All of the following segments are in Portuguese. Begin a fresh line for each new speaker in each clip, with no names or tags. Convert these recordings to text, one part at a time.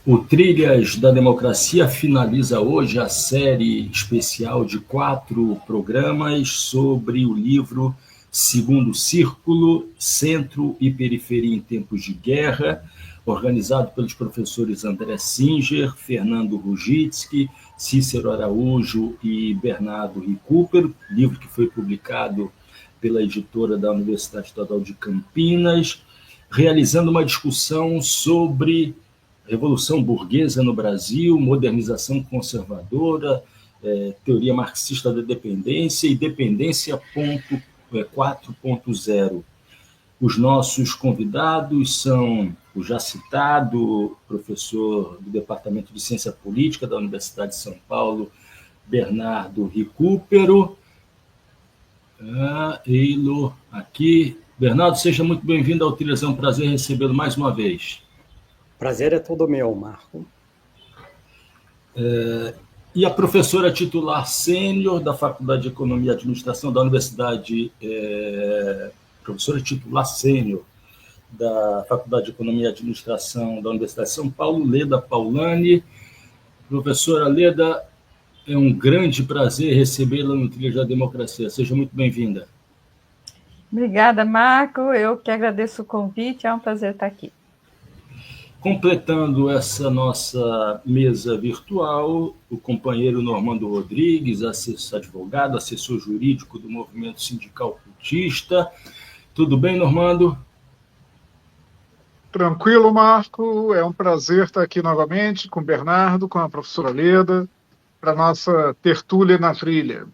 O Trilhas da Democracia finaliza hoje a série especial de 4 programas sobre o livro Segundo Círculo, Centro e Periferia em Tempos de Guerra, organizado pelos professores André Singer, Fernando Rujitsky, Cícero Araújo e Bernardo Recupero, livro que foi publicado pela editora da Universidade Estadual de Campinas, realizando uma discussão sobre Revolução Burguesa no Brasil, modernização conservadora, teoria marxista da dependência e dependência 4.0. Os nossos convidados são o já citado professor do Departamento de Ciência Política da Universidade de São Paulo, Bernardo Recupero. Ele aqui. Bernardo, seja muito bem-vindo ao Trilhas, é um prazer recebê-lo mais uma vez.
Prazer é todo meu, Marco.
E a professora titular sênior da Faculdade de Economia e Administração da Universidade, professora titular sênior da Faculdade de Economia e Administração da Universidade de São Paulo, Leda Paulani. Professora Leda, é um grande prazer recebê-la no Trilhas da Democracia. Seja muito bem-vinda.
Obrigada, Marco. Eu que agradeço o convite, é um prazer estar aqui.
Completando essa nossa mesa virtual, o companheiro Normando Rodrigues, advogado, assessor jurídico do Movimento Sindical Cultista. Tudo bem, Normando?
Tranquilo, Marco. É um prazer estar aqui novamente com o Bernardo, com a professora Leda, para a nossa tertúlia na trilha.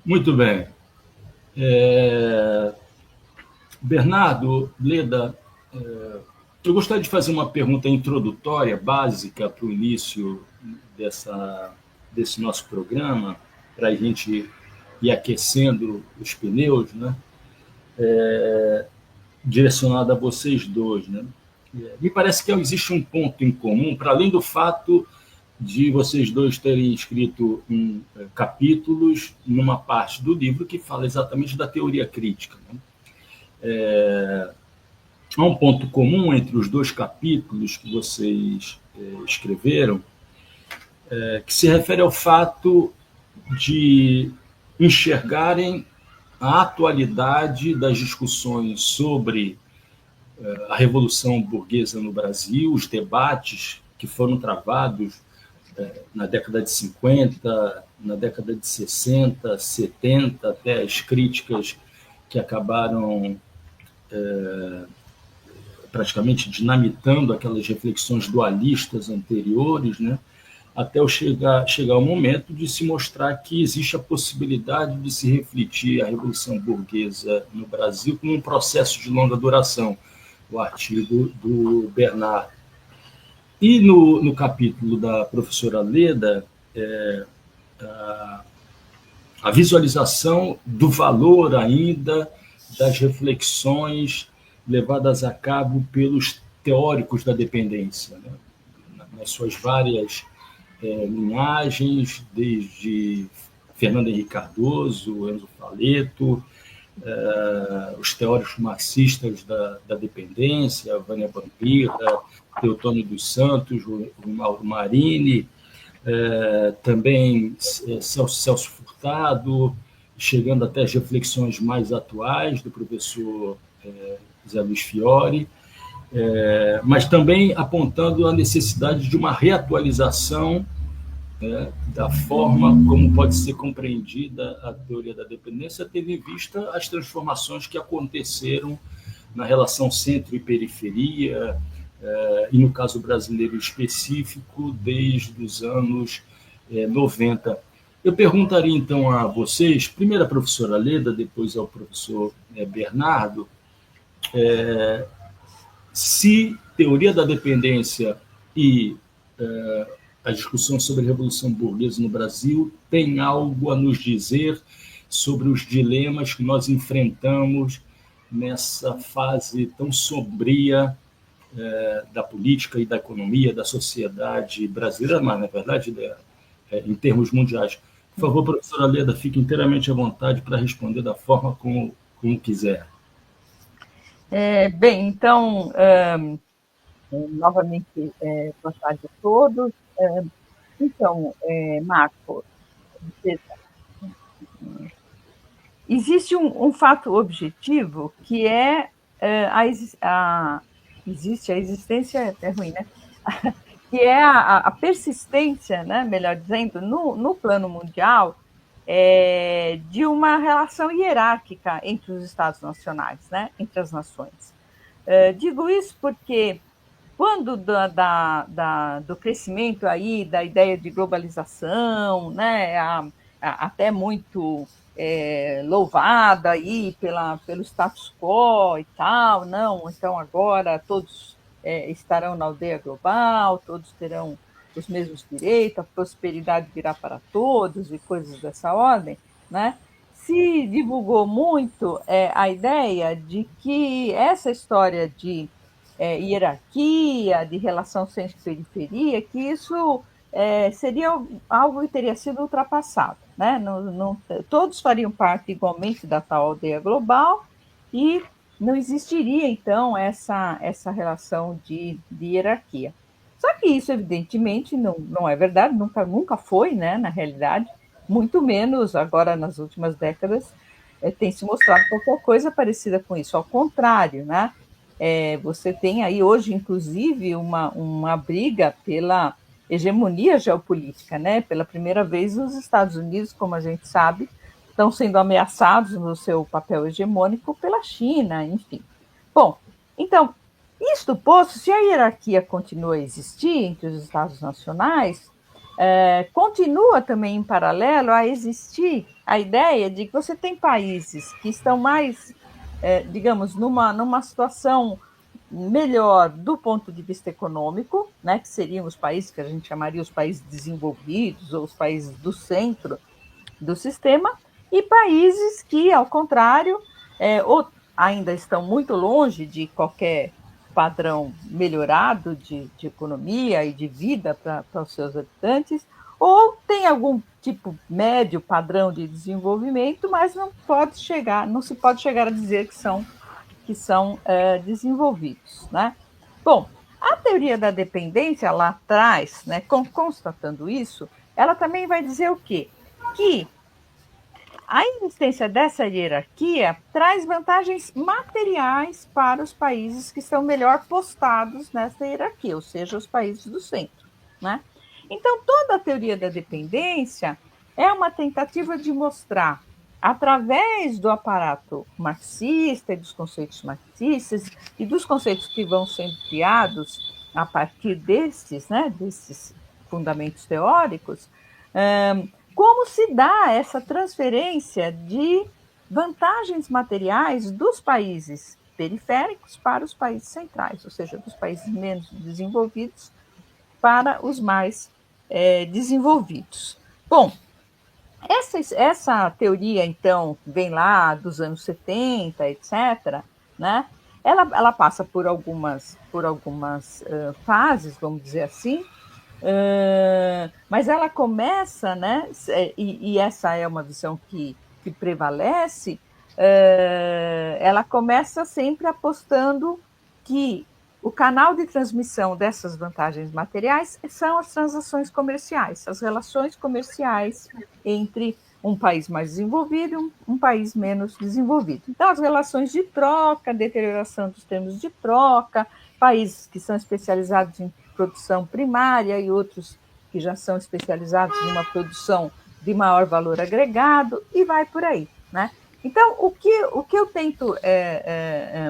Muito bem. Bernardo, Leda, eu gostaria de fazer uma pergunta introdutória, básica, para o início desse nosso programa, para a gente ir aquecendo os pneus, né? Direcionada a vocês dois. Né? Me parece que existe um ponto em comum, para além do fato de vocês dois terem escrito capítulos numa parte do livro que fala exatamente da teoria crítica. Né? Há um ponto comum entre os 2 capítulos que vocês escreveram, que se refere ao fato de enxergarem a atualidade das discussões sobre a Revolução Burguesa no Brasil, os debates que foram travados na década de 50, na década de 60, 70, até as críticas que acabaram praticamente dinamitando aquelas reflexões dualistas anteriores, né? Até chegar o momento de se mostrar que existe a possibilidade de se refletir a Revolução Burguesa no Brasil como um processo de longa duração, o artigo do Bernardo. E no capítulo da professora Leda, a visualização do valor ainda das reflexões levadas a cabo pelos teóricos da dependência, né? Nas suas várias linhagens, desde Fernando Henrique Cardoso, Enzo Faleto, os teóricos marxistas da dependência, Vânia Vampira, Teotônio dos Santos, Mauro Marini, também Celso Furtado, chegando até as reflexões mais atuais do professor Zé Luiz Fiore, mas também apontando a necessidade de uma reatualização da forma como pode ser compreendida a teoria da dependência, tendo em vista as transformações que aconteceram na relação centro e periferia, e no caso brasileiro específico, desde os anos 90. Eu perguntaria, então, a vocês, primeiro a professora Leda, depois ao professor Bernardo, se teoria da dependência e a discussão sobre a Revolução Burguesa no Brasil tem algo a nos dizer sobre os dilemas que nós enfrentamos nessa fase tão sombria da política e da economia, da sociedade brasileira, mas, na verdade, em termos mundiais. Por favor, professora Leda, fique inteiramente à vontade para responder da forma como quiser.
Bem, então, Novamente, boa tarde a todos. Então, Marco, existe um fato objetivo que é existe a existência, é ruim, né? Que é a persistência, né, melhor dizendo, no plano mundial, de uma relação hierárquica entre os Estados nacionais, né, entre as nações. Digo isso porque quando do crescimento aí da ideia de globalização, né, até muito louvada aí pelo status quo e tal, não, então agora todos estarão na aldeia global, todos terão os mesmos direitos, a prosperidade virá para todos e coisas dessa ordem, né? Se divulgou muito a ideia de que essa história de hierarquia, de relação centro-periferia, que isso seria algo que teria sido ultrapassado. Né? Todos fariam parte igualmente da tal aldeia global e não existiria, então, essa relação de hierarquia. Só que isso, evidentemente, não é verdade, nunca foi, né, na realidade, muito menos agora nas últimas décadas tem se mostrado qualquer coisa parecida com isso, ao contrário, né? Você tem aí hoje, inclusive, uma briga pela hegemonia geopolítica, né? Pela primeira vez, os Estados Unidos, como a gente sabe, estão sendo ameaçados no seu papel hegemônico pela China, enfim. Bom, então, isto posto, se a hierarquia continua a existir entre os Estados nacionais, continua também em paralelo a existir a ideia de que você tem países que estão mais, digamos, numa situação melhor do ponto de vista econômico, né, que seriam os países que a gente chamaria os países desenvolvidos ou os países do centro do sistema, e países que, ao contrário, ou ainda estão muito longe de qualquer padrão melhorado de economia e de vida para os seus habitantes, ou tem algum tipo médio padrão de desenvolvimento, mas não se pode chegar a dizer que são desenvolvidos. Né? Bom, a teoria da dependência lá atrás, né, constatando isso, ela também vai dizer o quê? Que a existência dessa hierarquia traz vantagens materiais para os países que estão melhor postados nessa hierarquia, ou seja, os países do centro. Né? Então, toda a teoria da dependência é uma tentativa de mostrar, através do aparato marxista e dos conceitos marxistas e dos conceitos que vão sendo criados a partir desses fundamentos teóricos, como se dá essa transferência de vantagens materiais dos países periféricos para os países centrais, ou seja, dos países menos desenvolvidos para os mais desenvolvidos. Bom, essa teoria, então, vem lá dos anos 70, etc., né? Ela passa por algumas fases, vamos dizer assim, mas ela começa, né, e essa é uma visão que prevalece, ela começa sempre apostando que o canal de transmissão dessas vantagens materiais são as transações comerciais, as relações comerciais entre um país mais desenvolvido e um país menos desenvolvido. Então, as relações de troca, deterioração dos termos de troca, países que são especializados em produção primária e outros que já são especializados em uma produção de maior valor agregado, e vai por aí. Né? Então, o que eu tento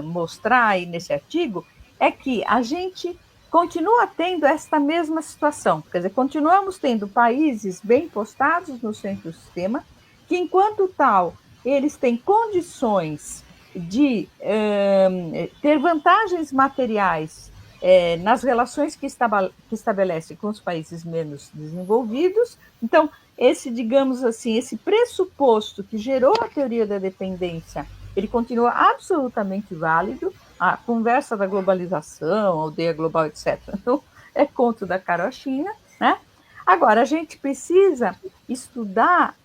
mostrar aí nesse artigo é que a gente continua tendo esta mesma situação, quer dizer, continuamos tendo países bem postados no centro do sistema, que, enquanto tal, eles têm condições de ter vantagens materiais nas relações que estabelecem com os países menos desenvolvidos. Então, digamos assim, esse pressuposto que gerou a teoria da dependência, ele continua absolutamente válido. A conversa da globalização, aldeia global, etc., não é conto da carochinha, né? Agora, a gente precisa estudar,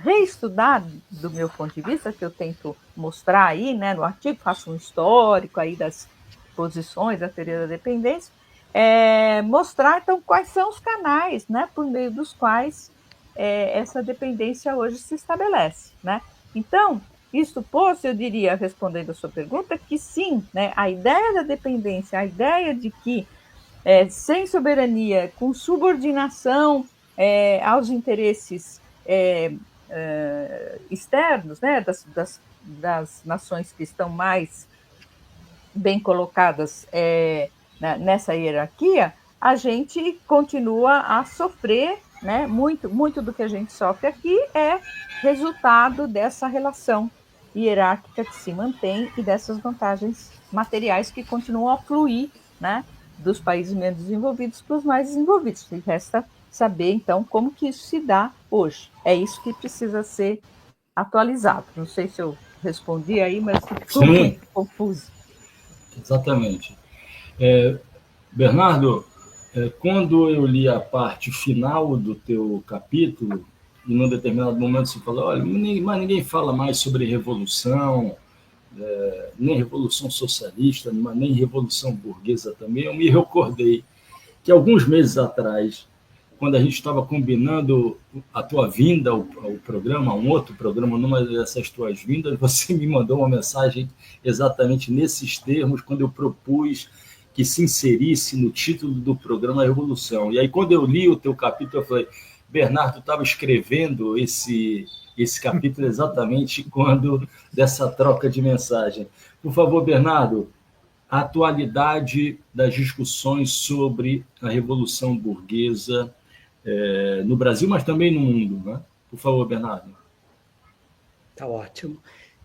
reestudar, do meu ponto de vista, que eu tento mostrar aí, né, no artigo, faço um histórico aí das posições da teoria da dependência, mostrar, então, quais são os canais, né, por meio dos quais essa dependência hoje se estabelece, né? Então, isto posto, eu diria, respondendo a sua pergunta, que sim, né, a ideia da dependência, a ideia de que sem soberania, com subordinação aos interesses externos, né, das nações que estão mais bem colocadas nessa hierarquia, a gente continua a sofrer, né? Muito do que a gente sofre aqui é resultado dessa relação hierárquica que se mantém e dessas vantagens materiais que continuam a fluir, né, dos países menos desenvolvidos para os mais desenvolvidos. E resta saber, então, como que isso se dá hoje. É isso que precisa ser atualizado. Não sei se eu respondi aí, mas ficou muito confuso.
Exatamente. Bernardo, quando eu li a parte final do teu capítulo, e num determinado momento você falou, olha, mas ninguém fala mais sobre revolução, nem revolução socialista, nem revolução burguesa também, eu me recordei que alguns meses atrás, quando a gente estava combinando a tua vinda ao programa, um outro programa, numa dessas tuas vindas, você me mandou uma mensagem exatamente nesses termos, quando eu propus que se inserisse no título do programa Revolução. E aí, quando eu li o teu capítulo, eu falei, Bernardo estava escrevendo esse capítulo exatamente quando dessa troca de mensagem. Por favor, Bernardo, a atualidade das discussões sobre a Revolução Burguesa no Brasil, mas também no mundo, né? Por favor, Bernardo.
Tá ótimo.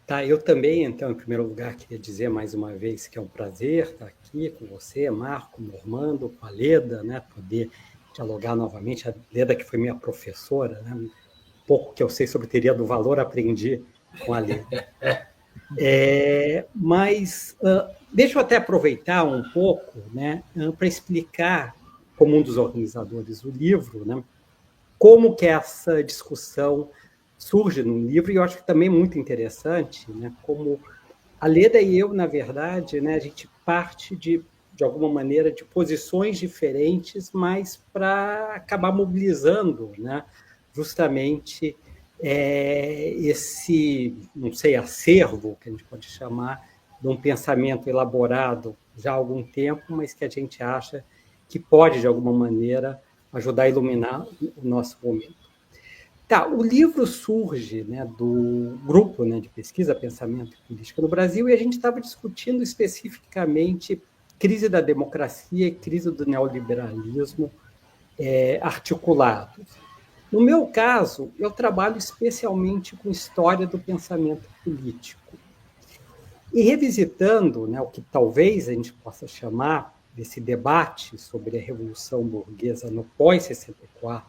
Tá, eu também, então, em primeiro lugar, queria dizer mais uma vez que é um prazer estar aqui com você, Marco, Normando, com a Leda, né, poder dialogar novamente. A Leda, que foi minha professora, né, pouco que eu sei sobre teoria do valor, aprendi com a Leda. Mas deixa eu até aproveitar um pouco, né, para explicar, como um dos organizadores do livro, né, como que essa discussão surge no livro, e eu acho que também é muito interessante, né, como a Leda e eu, na verdade, né, a gente parte de alguma maneira, de posições diferentes, mas para acabar mobilizando, né, justamente esse, não sei, acervo, que a gente pode chamar, de um pensamento elaborado já há algum tempo, mas que a gente acha que pode, de alguma maneira, ajudar a iluminar o nosso momento. Tá, o livro surge, né, do grupo, né, de pesquisa, pensamento e política no Brasil, e a gente estava discutindo especificamente crise da democracia e crise do neoliberalismo articulados. No meu caso, eu trabalho especialmente com história do pensamento político. E revisitando, né, o que talvez a gente possa chamar desse debate sobre a Revolução Burguesa no pós-64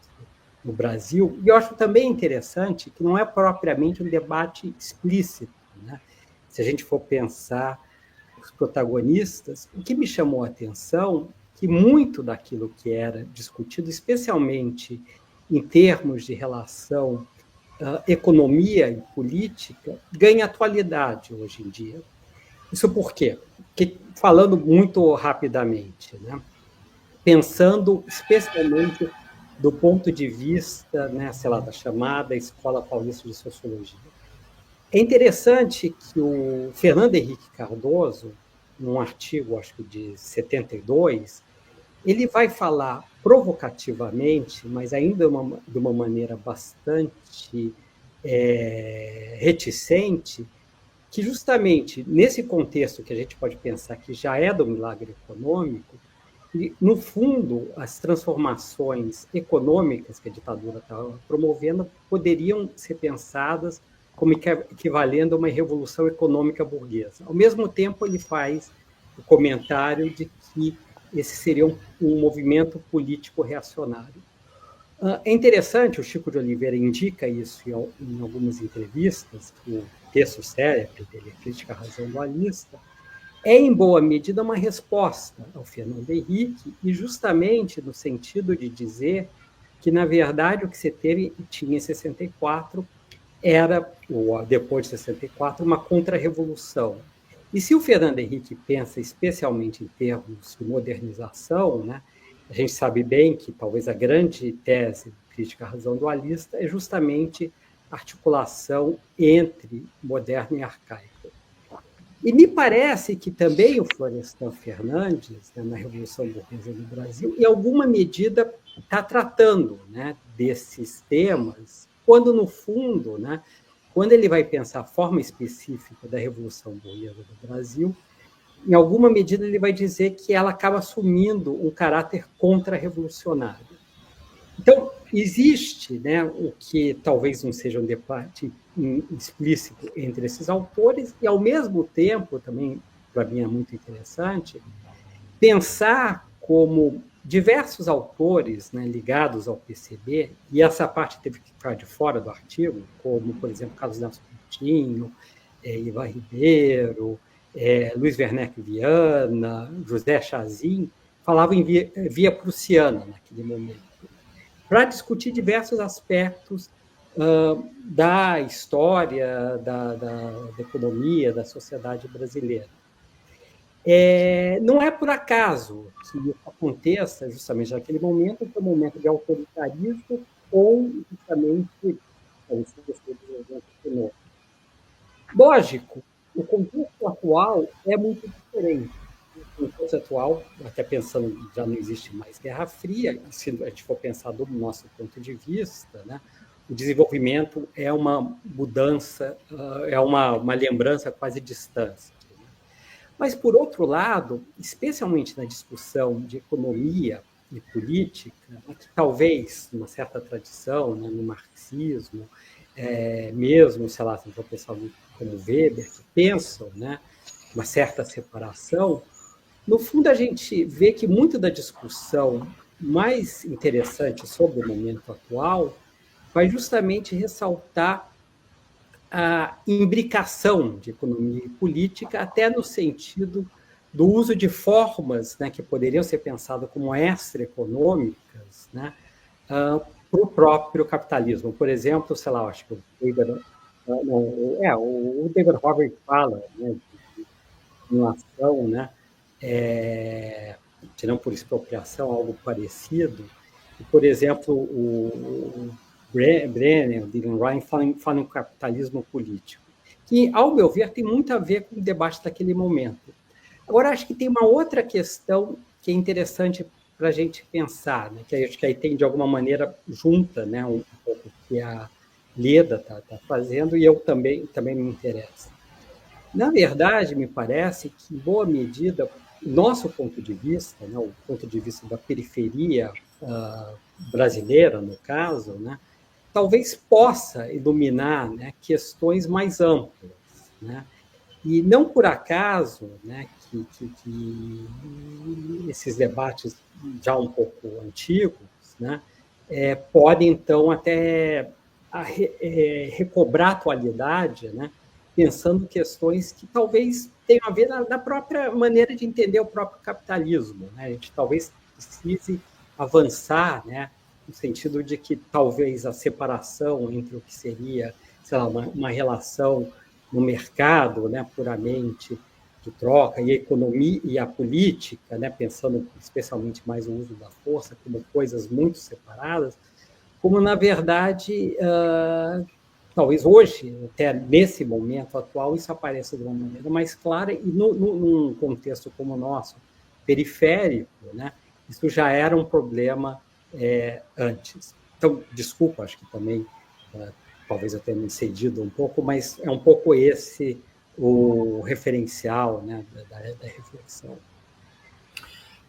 no Brasil, e eu acho também interessante que não é propriamente um debate explícito, né? Se a gente for pensar os protagonistas, o que me chamou a atenção é que muito daquilo que era discutido, especialmente em termos de relação economia e política, ganha atualidade hoje em dia. Isso por quê? Porque, falando muito rapidamente, né, pensando especialmente do ponto de vista, né, sei lá, da chamada Escola Paulista de Sociologia. É interessante que o Fernando Henrique Cardoso, num artigo, acho que de 72, ele vai falar provocativamente, mas ainda de uma maneira bastante reticente, que justamente nesse contexto que a gente pode pensar que já é do milagre econômico, e, no fundo, as transformações econômicas que a ditadura estava promovendo poderiam ser pensadas como equivalendo a uma revolução econômica burguesa. Ao mesmo tempo, ele faz o comentário de que esse seria um movimento político reacionário. É interessante, o Chico de Oliveira indica isso em algumas entrevistas, o texto célebre dele, Crítica à Razão Dualista, é, em boa medida, uma resposta ao Fernando Henrique, e justamente no sentido de dizer que, na verdade, o que você tinha em 64 era, ou depois de 64, uma contra-revolução. E se o Fernando Henrique pensa especialmente em termos de modernização, né, a gente sabe bem que talvez a grande tese crítica à razão dualista é justamente a articulação entre moderno e arcaico. E me parece que também o Florestan Fernandes, né, na Revolução Burguesa no Brasil, em alguma medida está tratando, né, desses temas, quando, no fundo, né, quando ele vai pensar a forma específica da Revolução Burguesa do Brasil, em alguma medida ele vai dizer que ela acaba assumindo um caráter contra-revolucionário. Então, existe, né, o que talvez não seja um debate explícito entre esses autores, e, ao mesmo tempo, também, para mim é muito interessante, pensar como diversos autores, né, ligados ao PCB, e essa parte teve que ficar de fora do artigo, como, por exemplo, Carlos Nelson Coutinho, Ivan Ribeiro, Luiz Werneck Viana, José Chazin, falavam em via prussiana naquele momento, para discutir diversos aspectos da história, da economia, da sociedade brasileira. Não é por acaso que isso aconteça justamente naquele momento, que é um momento de autoritarismo ou justamente econômico. Lógico, o contexto atual é muito diferente. O contexto atual, até pensando que já não existe mais Guerra Fria, e se a gente for pensar do nosso ponto de vista, né, o desenvolvimento é uma mudança, é uma lembrança quase distante. Mas, por outro lado, especialmente na discussão de economia e política, que talvez, numa certa tradição, né, no marxismo, mesmo, sei lá, se for pensar como Weber, que pensam, né, uma certa separação, no fundo a gente vê que muito da discussão mais interessante sobre o momento atual vai justamente ressaltar a imbricação de economia e política, até no sentido do uso de formas, né, que poderiam ser pensadas como extra-econômicas, né, para o próprio capitalismo. Por exemplo, sei lá, acho que o David Harvey fala, né, de uma ação, né, se não por expropriação, algo parecido. E, por exemplo, o Brenner, o Dylan Ryan, falam em capitalismo político, que, ao meu ver, tem muito a ver com o debate daquele momento. Agora, acho que tem uma outra questão que é interessante para a gente pensar, né, que acho que aí tem, de alguma maneira, junta, né, um pouco o que a Leda está fazendo, e eu também me interessa. Na verdade, me parece que, em boa medida, nosso ponto de vista, né, o ponto de vista da periferia brasileira, no caso, né, talvez possa iluminar, né, questões mais amplas, né? E não por acaso, né, que esses debates já um pouco antigos, né, podem, então, até recobrar atualidade, né, pensando em questões que talvez tenham a ver na própria maneira de entender o próprio capitalismo, né? A gente talvez precise avançar, né, no sentido de que talvez a separação entre o que seria, sei lá, uma relação no mercado, né, puramente de troca, e a economia e a política, né, pensando especialmente mais no uso da força, como coisas muito separadas, como, na verdade, talvez hoje, até nesse momento atual, isso apareça de uma maneira mais clara, e num contexto como o nosso, periférico, né, isso já era um problema antes. Então, desculpa, acho que também, talvez eu tenha me cedido um pouco, mas é um pouco esse o referencial, né, da reflexão.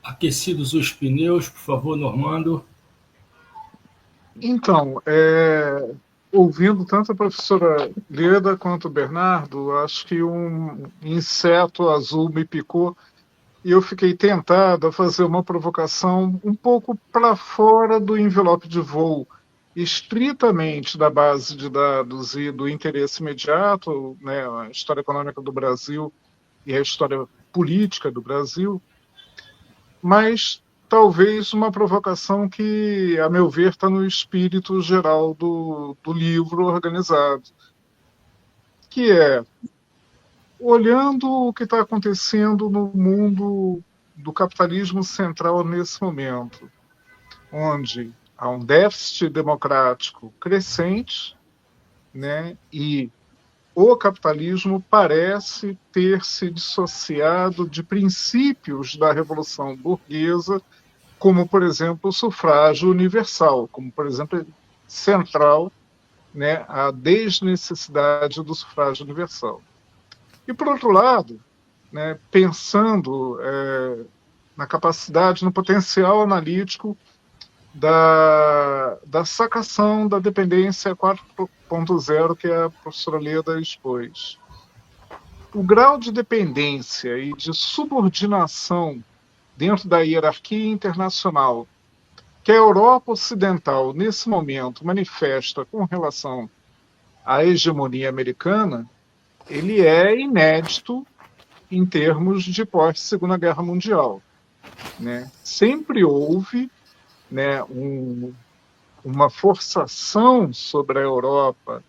Aquecidos os pneus, por favor, Normando.
Então, ouvindo tanto a professora Leda quanto o Bernardo, acho que um inseto azul me picou e eu fiquei tentado a fazer uma provocação um pouco para fora do envelope de voo, estritamente da base de dados e do interesse imediato, né, a história econômica do Brasil e a história política do Brasil, mas talvez uma provocação que, a meu ver, está no espírito geral do livro organizado, que é olhando o que está acontecendo no mundo do capitalismo central nesse momento, onde há um déficit democrático crescente, né, e o capitalismo parece ter se dissociado de princípios da Revolução Burguesa, como, por exemplo, o sufrágio universal, como, por exemplo, central, né, a desnecessidade do sufrágio universal. E, por outro lado, né, pensando na capacidade, no potencial analítico da sacação da dependência 4.0 que a professora Leda expôs. O grau de dependência e de subordinação dentro da hierarquia internacional que a Europa Ocidental, nesse momento, manifesta com relação à hegemonia americana, ele é inédito em termos de pós-Segunda Guerra Mundial. Né? Sempre houve, né, uma forçação sobre a Europa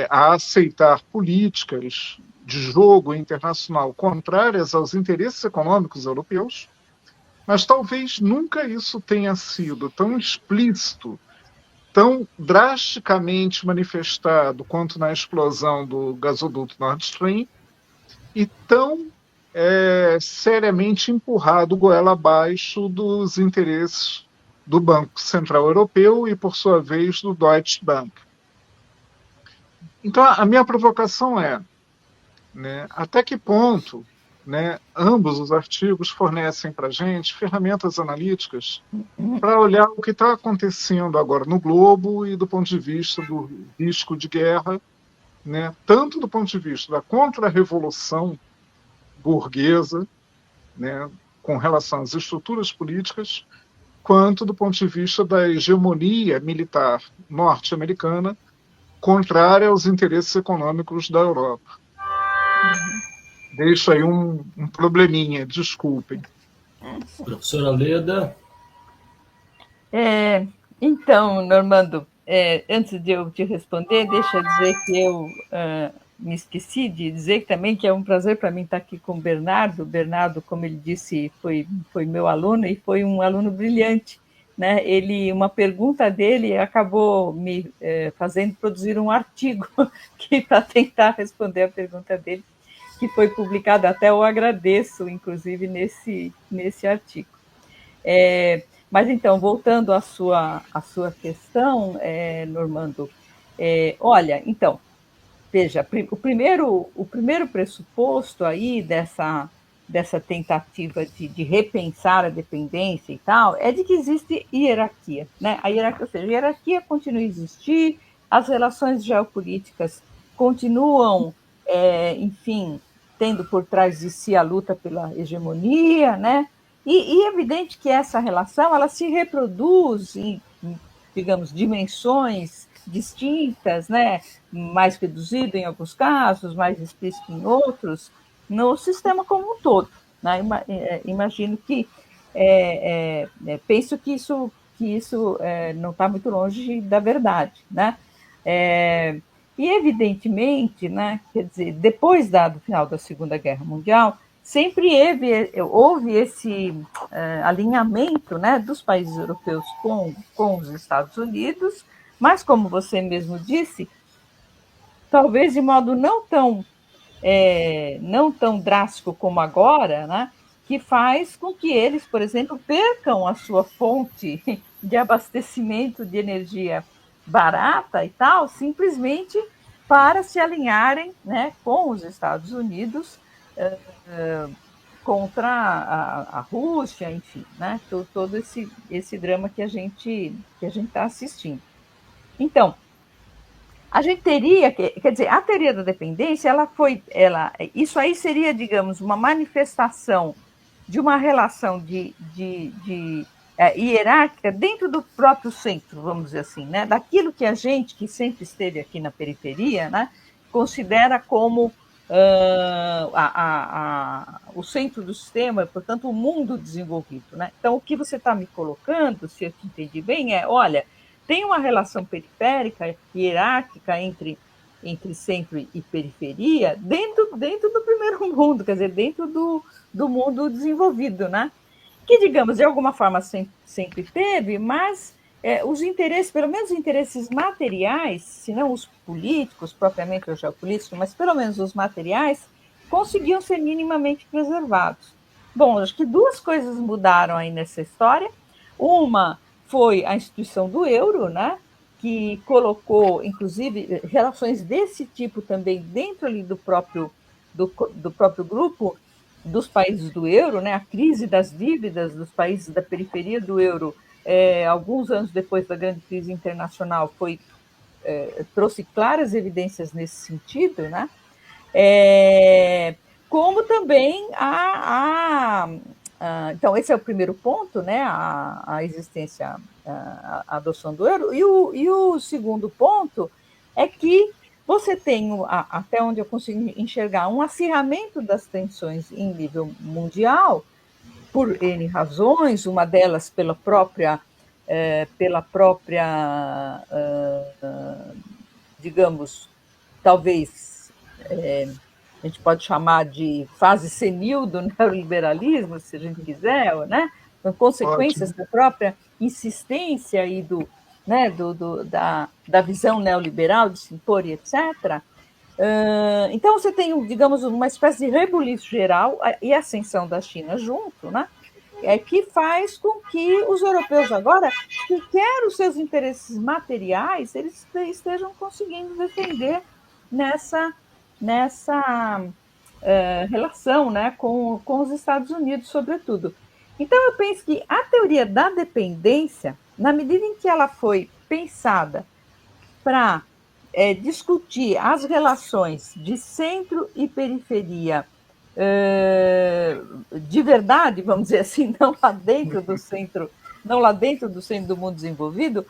a aceitar políticas de jogo internacional contrárias aos interesses econômicos europeus, mas talvez nunca isso tenha sido tão explícito, tão drasticamente manifestado quanto na explosão do gasoduto Nord Stream e tão seriamente empurrado goela abaixo dos interesses do Banco Central Europeu e, por sua vez, do Deutsche Bank. Então, a minha provocação é, né, até que ponto, né, ambos os artigos fornecem para a gente ferramentas analíticas para olhar o que está acontecendo agora no globo e do ponto de vista do risco de guerra, né, tanto do ponto de vista da contra-revolução burguesa, né, com relação às estruturas políticas, quanto do ponto de vista da hegemonia militar norte-americana contrária aos interesses econômicos da Europa. Deixo aí um probleminha, desculpem.
Professora Leda.
Então, Normando, antes de eu te responder, deixa eu dizer que eu me esqueci de dizer também que é um prazer para mim estar aqui com o Bernardo. O Bernardo, como ele disse, foi meu aluno e foi um aluno brilhante. Né? Uma pergunta dele acabou me fazendo produzir um artigo para tentar responder a pergunta dele, que foi publicado, até eu agradeço, inclusive, nesse artigo. Mas, então, voltando à sua questão, Normando, olha, então, veja, o primeiro pressuposto aí dessa tentativa de repensar a dependência e tal, é de que existe hierarquia, né? Ou seja, a hierarquia continua a existir, as relações geopolíticas continuam, enfim, tendo por trás de si a luta pela hegemonia, né? E é evidente que essa relação ela se reproduz em, digamos, dimensões distintas, né? Mais reduzido em alguns casos, mais explícito em outros, no sistema como um todo. Né? Imagino que, penso que isso não está muito longe da verdade. Né? E, evidentemente, né, quer dizer, depois do final da Segunda Guerra Mundial, sempre houve esse alinhamento, né, dos países europeus com os Estados Unidos, mas, como você mesmo disse, talvez de modo não tão drástico como agora, né, que faz com que eles, por exemplo, percam a sua fonte de abastecimento de energia barata e tal, simplesmente para se alinharem, né, com os Estados Unidos contra a Rússia, enfim, né, todo esse drama que a gente está assistindo. Então, a gente teria, quer dizer, a teoria da dependência, isso aí seria, digamos, uma manifestação de uma relação hierárquica dentro do próprio centro, vamos dizer assim, né? Daquilo que a gente, que sempre esteve aqui na periferia, né, considera como o centro do sistema, portanto, o mundo desenvolvido. Né? Então, o que você está me colocando, se eu te entendi bem, olha, tem uma relação periférica, hierárquica entre entre centro e periferia dentro do primeiro mundo, quer dizer, dentro do mundo desenvolvido, né? Que, digamos, de alguma forma sempre teve, mas os interesses, pelo menos os interesses materiais, se não os políticos, propriamente os geopolíticos, mas pelo menos os materiais, conseguiam ser minimamente preservados. Bom, acho que duas coisas mudaram aí nessa história. Uma foi a instituição do euro, né, que colocou, inclusive, relações desse tipo também dentro ali do próprio grupo dos países do euro, né, a crise das dívidas dos países da periferia do euro, alguns anos depois da grande crise internacional, trouxe claras evidências nesse sentido, né? Como também então, esse é o primeiro ponto, né? A existência, a adoção do euro. E o segundo ponto é que você tem, até onde eu consigo enxergar, um acirramento das tensões em nível mundial, por N razões, uma delas pela própria digamos, talvez a gente pode chamar de fase senil do neoliberalismo, se a gente quiser, né? Com consequências da própria insistência e da visão neoliberal de se impor e etc. Então, você tem, digamos, uma espécie de rebuliço geral e ascensão da China junto, né? Que faz com que os europeus agora, sequer os seus interesses materiais, eles estejam conseguindo defender nessa relação, né, com os Estados Unidos, sobretudo. Então, eu penso que a teoria da dependência, na medida em que ela foi pensada para discutir as relações de centro e periferia de verdade, vamos dizer assim, não lá dentro do centro do mundo desenvolvido,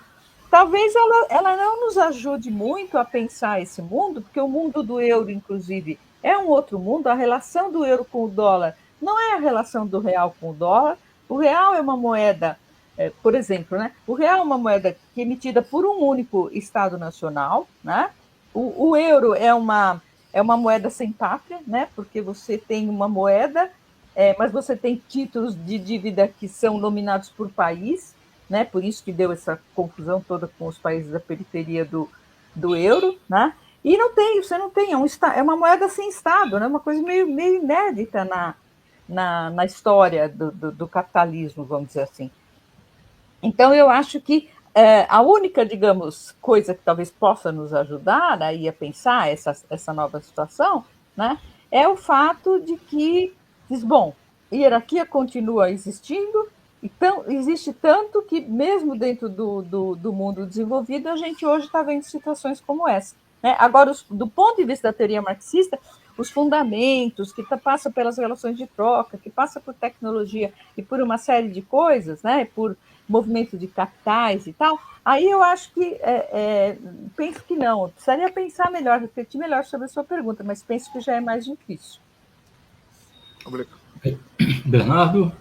talvez ela não nos ajude muito a pensar esse mundo, porque o mundo do euro, inclusive, é um outro mundo. A relação do euro com o dólar não é a relação do real com o dólar. O real é uma moeda, por exemplo, né? O real é uma moeda que é emitida por um único Estado nacional, né? O euro é uma moeda sem pátria, né? Porque você tem uma moeda, mas você tem títulos de dívida que são nominados por país, né? Por isso que deu essa confusão toda com os países da periferia do euro, né? E você não tem, é uma moeda sem Estado, né? Uma coisa meio inédita na história do capitalismo, vamos dizer assim. Então, eu acho que a única, digamos, coisa que talvez possa nos ajudar aí a pensar essa nova situação, né, é o fato de que, bom, a hierarquia continua existindo, então existe tanto que, mesmo dentro do mundo desenvolvido, a gente hoje está vendo situações como essa. Né? Agora, do ponto de vista da teoria marxista, os fundamentos, que passa pelas relações de troca, que passa por tecnologia e por uma série de coisas, né, por movimento de capitais e tal, aí eu acho que, penso que não, eu precisaria pensar melhor, refletir melhor sobre a sua pergunta, mas penso que já é mais difícil.
Obrigado.
Bernardo?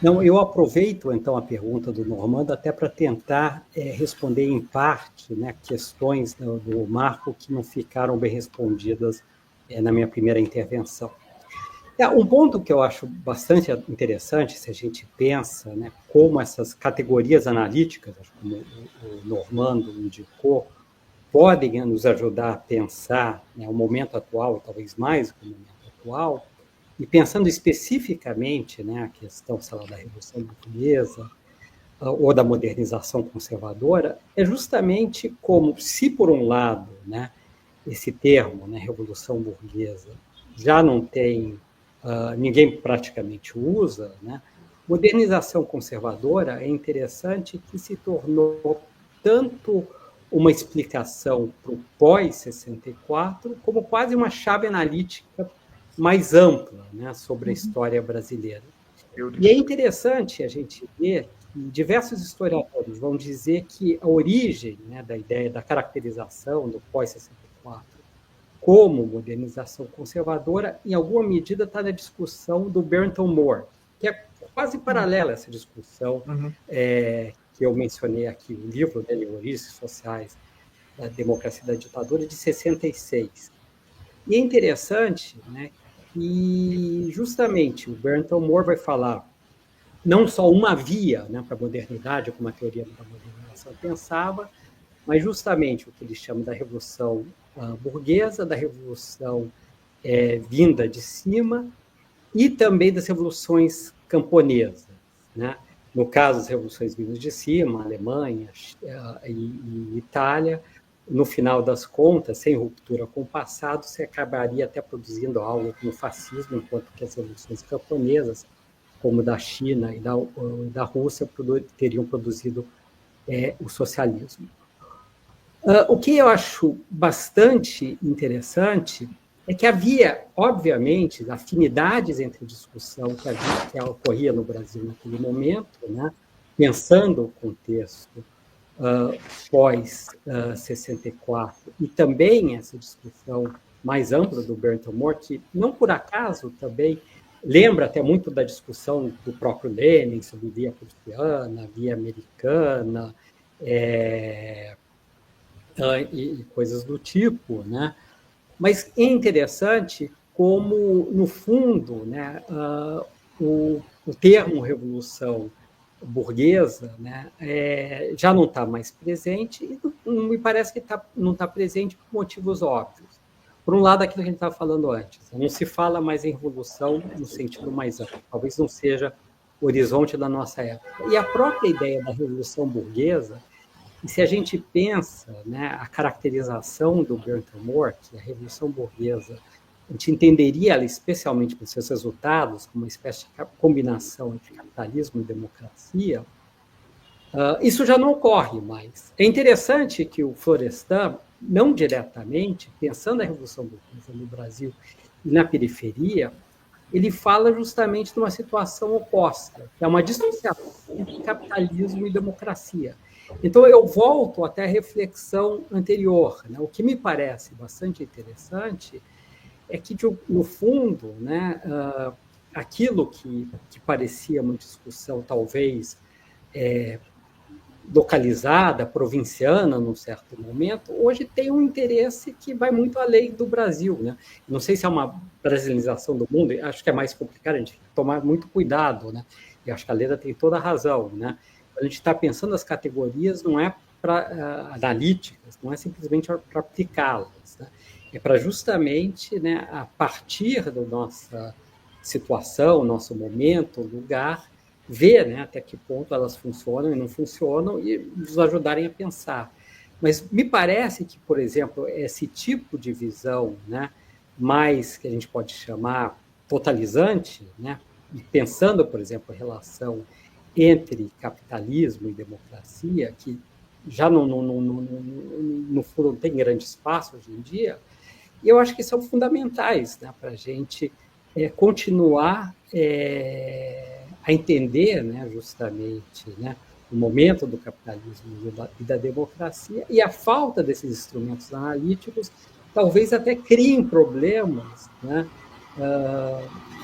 Não, eu aproveito, então, a pergunta do Normando até para tentar responder, em parte, né, questões do Marco que não ficaram bem respondidas na minha primeira intervenção. Um ponto que eu acho bastante interessante, se a gente pensa, né, como essas categorias analíticas, como o Normando indicou, podem nos ajudar a pensar, né, o momento atual, talvez mais do que o momento atual, e pensando especificamente, né, a questão, sei lá, da Revolução Burguesa ou da modernização conservadora, é justamente como, se por um lado, né, esse termo, né, Revolução Burguesa, já não tem... ninguém praticamente usa, né? Modernização conservadora é interessante que se tornou tanto uma explicação para o pós-64, como quase uma chave analítica mais ampla, né, sobre a história brasileira. E é interessante a gente ver que diversos historiadores vão dizer que a origem, né, da ideia da caracterização do pós-64 como modernização conservadora, em alguma medida está na discussão do Barrington Moore, que é quase paralela a essa discussão que eu mencionei aqui, o livro dele, Origens Sociais da Democracia e da Ditadura, de 66. E é interessante, né, que justamente o Barrington Moore vai falar não só uma via, né, para a modernidade, como a teoria da modernização pensava, mas justamente o que ele chama da revolução burguesa, da revolução vinda de cima e também das revoluções camponesas, né? No caso, as revoluções vindas de cima, Alemanha e Itália, no final das contas, sem ruptura com o passado, se acabaria até produzindo algo como fascismo, enquanto que as revoluções camponesas, como da China e da Rússia, teriam produzido o socialismo. O que eu acho bastante interessante é que havia, obviamente, afinidades entre a discussão que ocorria no Brasil naquele momento, né, pensando o contexto pós-64, e também essa discussão mais ampla do Barrington Moore, que, não por acaso, também lembra até muito da discussão do próprio Lenin sobre via prussiana, via americana, e coisas do tipo, né? Mas é interessante como, no fundo, né, o termo revolução burguesa, né, já não está mais presente, e me parece que não está presente por motivos óbvios. Por um lado, aquilo que a gente estava falando antes, não se fala mais em revolução no sentido mais amplo, talvez não seja o horizonte da nossa época. E a própria ideia da revolução burguesa, e se a gente pensa, né, a caracterização do Barrington Moore, que a revolução burguesa, a gente entenderia ela especialmente por seus resultados, como uma espécie de combinação entre capitalismo e democracia, isso já não ocorre mais. É interessante que o Florestan, não diretamente, pensando a revolução burguesa no Brasil e na periferia, ele fala justamente de uma situação oposta, que é uma dissociação entre capitalismo e democracia. Então, eu volto até a reflexão anterior, né? O que me parece bastante interessante é que, no fundo, né, aquilo que parecia uma discussão talvez localizada, provinciana, num certo momento, hoje tem um interesse que vai muito além do Brasil, né? Não sei se é uma brasilização do mundo, acho que é mais complicado, a gente tem que tomar muito cuidado, né? E acho que a Leda tem toda a razão, né? A gente está pensando as categorias não é para analíticas, não é simplesmente para aplicá-las, né? É para justamente, né, a partir da nossa situação, nosso momento, lugar, ver, né, até que ponto elas funcionam e não funcionam e nos ajudarem a pensar. Mas me parece que, por exemplo, esse tipo de visão, né, mais que a gente pode chamar totalizante, né, pensando, por exemplo, a relação entre capitalismo e democracia, que já no fundo não tem grande espaço hoje em dia, e eu acho que são fundamentais, né, para a gente continuar a entender, né, justamente, né, o momento do capitalismo e da democracia, e a falta desses instrumentos analíticos talvez até criem problemas, né,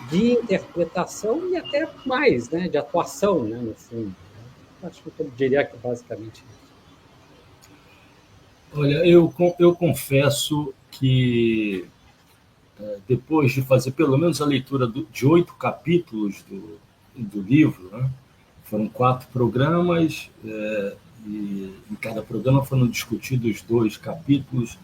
de interpretação e até mais, né, de atuação, né, no fundo. Acho que eu diria que basicamente isso.
Olha, eu confesso que depois de fazer pelo menos a leitura de 8 capítulos do livro, né, foram 4 programas, e em cada programa foram discutidos 2 capítulos,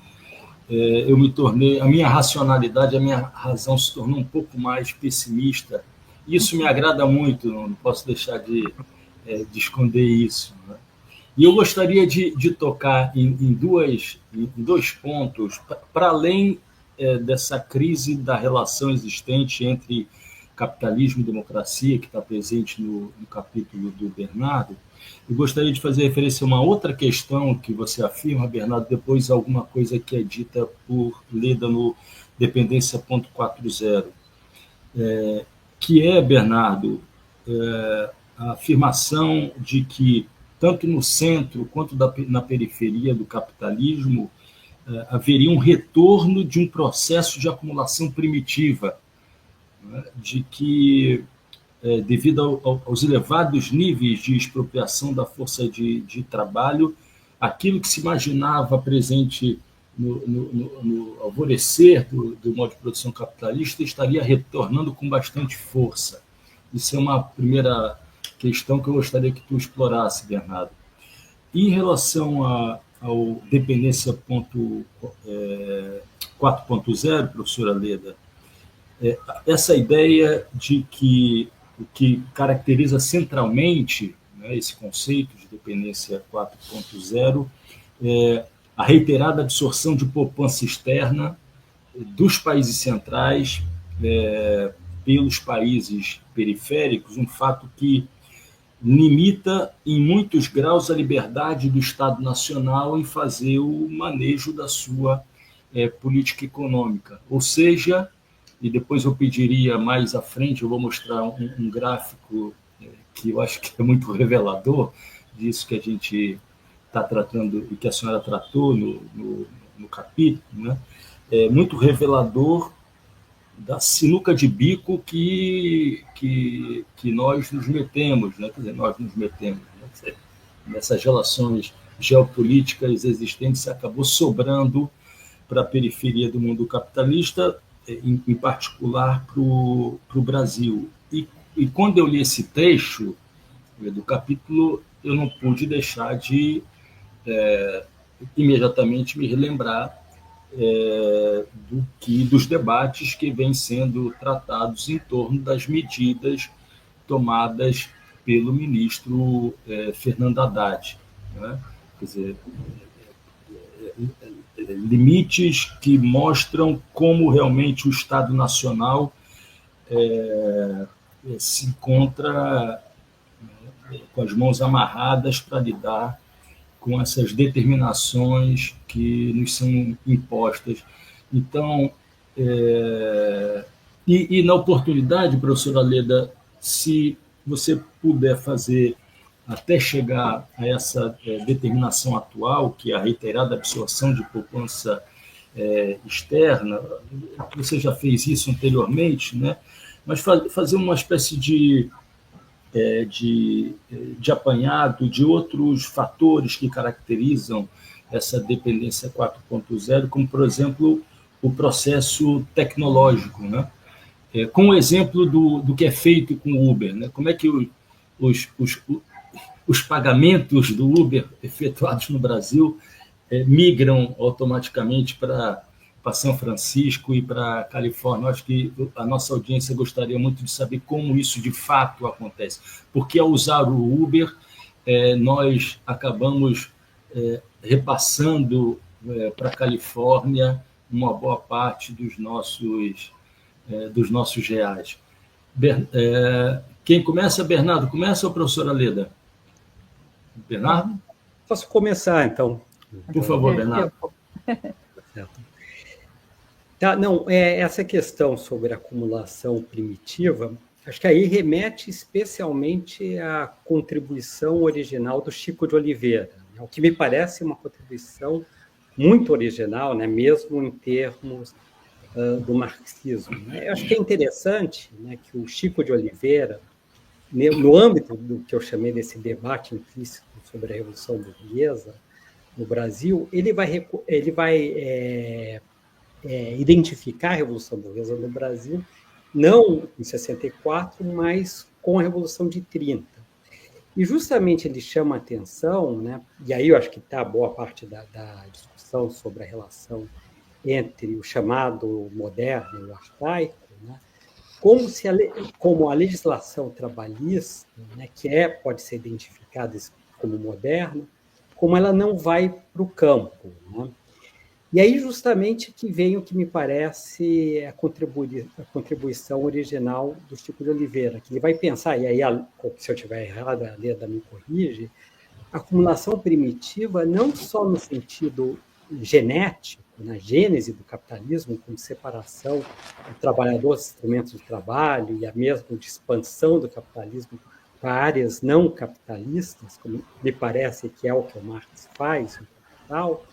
eu me tornei, a minha racionalidade, a minha razão se tornou um pouco mais pessimista. Isso me agrada muito, não posso deixar de esconder isso, né? E eu gostaria de tocar em 2 pontos, para além dessa crise da relação existente entre capitalismo e democracia, que está presente no capítulo do Bernardo. Eu gostaria de fazer referência a uma outra questão que você afirma, Bernardo, depois alguma coisa que é dita por Leda no Dependência.40, que é, Bernardo, a afirmação de que, tanto no centro quanto na periferia do capitalismo, haveria um retorno de um processo de acumulação primitiva, né, de que, devido aos elevados níveis de expropriação da força de trabalho, aquilo que se imaginava presente no alvorecer do modo de produção capitalista estaria retornando com bastante força. Isso é uma primeira questão que eu gostaria que tu explorasse, Bernardo. Em relação ao dependência 4.0, professora Leda, essa ideia de que o que caracteriza centralmente, né, esse conceito de dependência 4.0 é a reiterada absorção de poupança externa dos países centrais pelos países periféricos, um fato que limita em muitos graus a liberdade do Estado Nacional em fazer o manejo da sua política econômica. Ou seja, e depois eu pediria mais à frente, eu vou mostrar um gráfico que eu acho que é muito revelador disso que a gente está tratando e que a senhora tratou no capítulo, né? É muito revelador da sinuca de bico que nós nos metemos, né? Quer dizer, nós nos metemos, né? Nessas relações geopolíticas existentes, acabou sobrando para a periferia do mundo capitalista, em particular para o Brasil. E quando eu li esse trecho do capítulo, eu não pude deixar de imediatamente me relembrar dos debates que vêm sendo tratados em torno das medidas tomadas pelo ministro Fernando Haddad, né? Quer dizer, limites que mostram como realmente o Estado Nacional se encontra com as mãos amarradas para lidar com essas determinações que nos são impostas. Então, e na oportunidade, professora Leda, se você puder fazer até chegar a essa determinação atual, que é a reiterada absorção de poupança externa, você já fez isso anteriormente, né? Mas fazer uma espécie de apanhado de outros fatores que caracterizam essa dependência 4.0, como, por exemplo, o processo tecnológico, né? Com o exemplo do que é feito com o Uber, né? Como é que os pagamentos do Uber efetuados no Brasil migram automaticamente para São Francisco e para a Califórnia. Eu acho que a nossa audiência gostaria muito de saber como isso de fato acontece. Porque ao usar o Uber, nós acabamos repassando para a Califórnia uma boa parte dos nossos reais. Quem começa, Bernardo? Começa ou professora Leda? Bernardo?
Posso começar, então?
Por favor, Bernardo.
Certo. Tá, não, essa questão sobre a acumulação primitiva, acho que aí remete especialmente à contribuição original do Chico de Oliveira, né? O que me parece uma contribuição muito original, né? Mesmo em termos do marxismo, né? Eu acho que é interessante, né, que o Chico de Oliveira, no âmbito do que eu chamei desse debate implícito sobre a Revolução Burguesa no Brasil, ele vai identificar a Revolução Burguesa no Brasil, não em 64, mas com a Revolução de 30. E justamente ele chama a atenção, né, e aí eu acho que está boa parte da discussão sobre a relação entre o chamado moderno e o arcaico, né, como a legislação trabalhista, né, que pode ser identificada como moderna, como ela não vai para o campo, né? E aí, justamente, que vem o que me parece a contribuição original do Chico de Oliveira, que ele vai pensar, e aí, se eu estiver errado, a Leda me corrige, a acumulação primitiva não só no sentido genético, na gênese do capitalismo, como separação do trabalhador dos instrumentos de trabalho e a mesma de expansão do capitalismo para áreas não capitalistas, como me parece que é o que o Marx faz no Capital,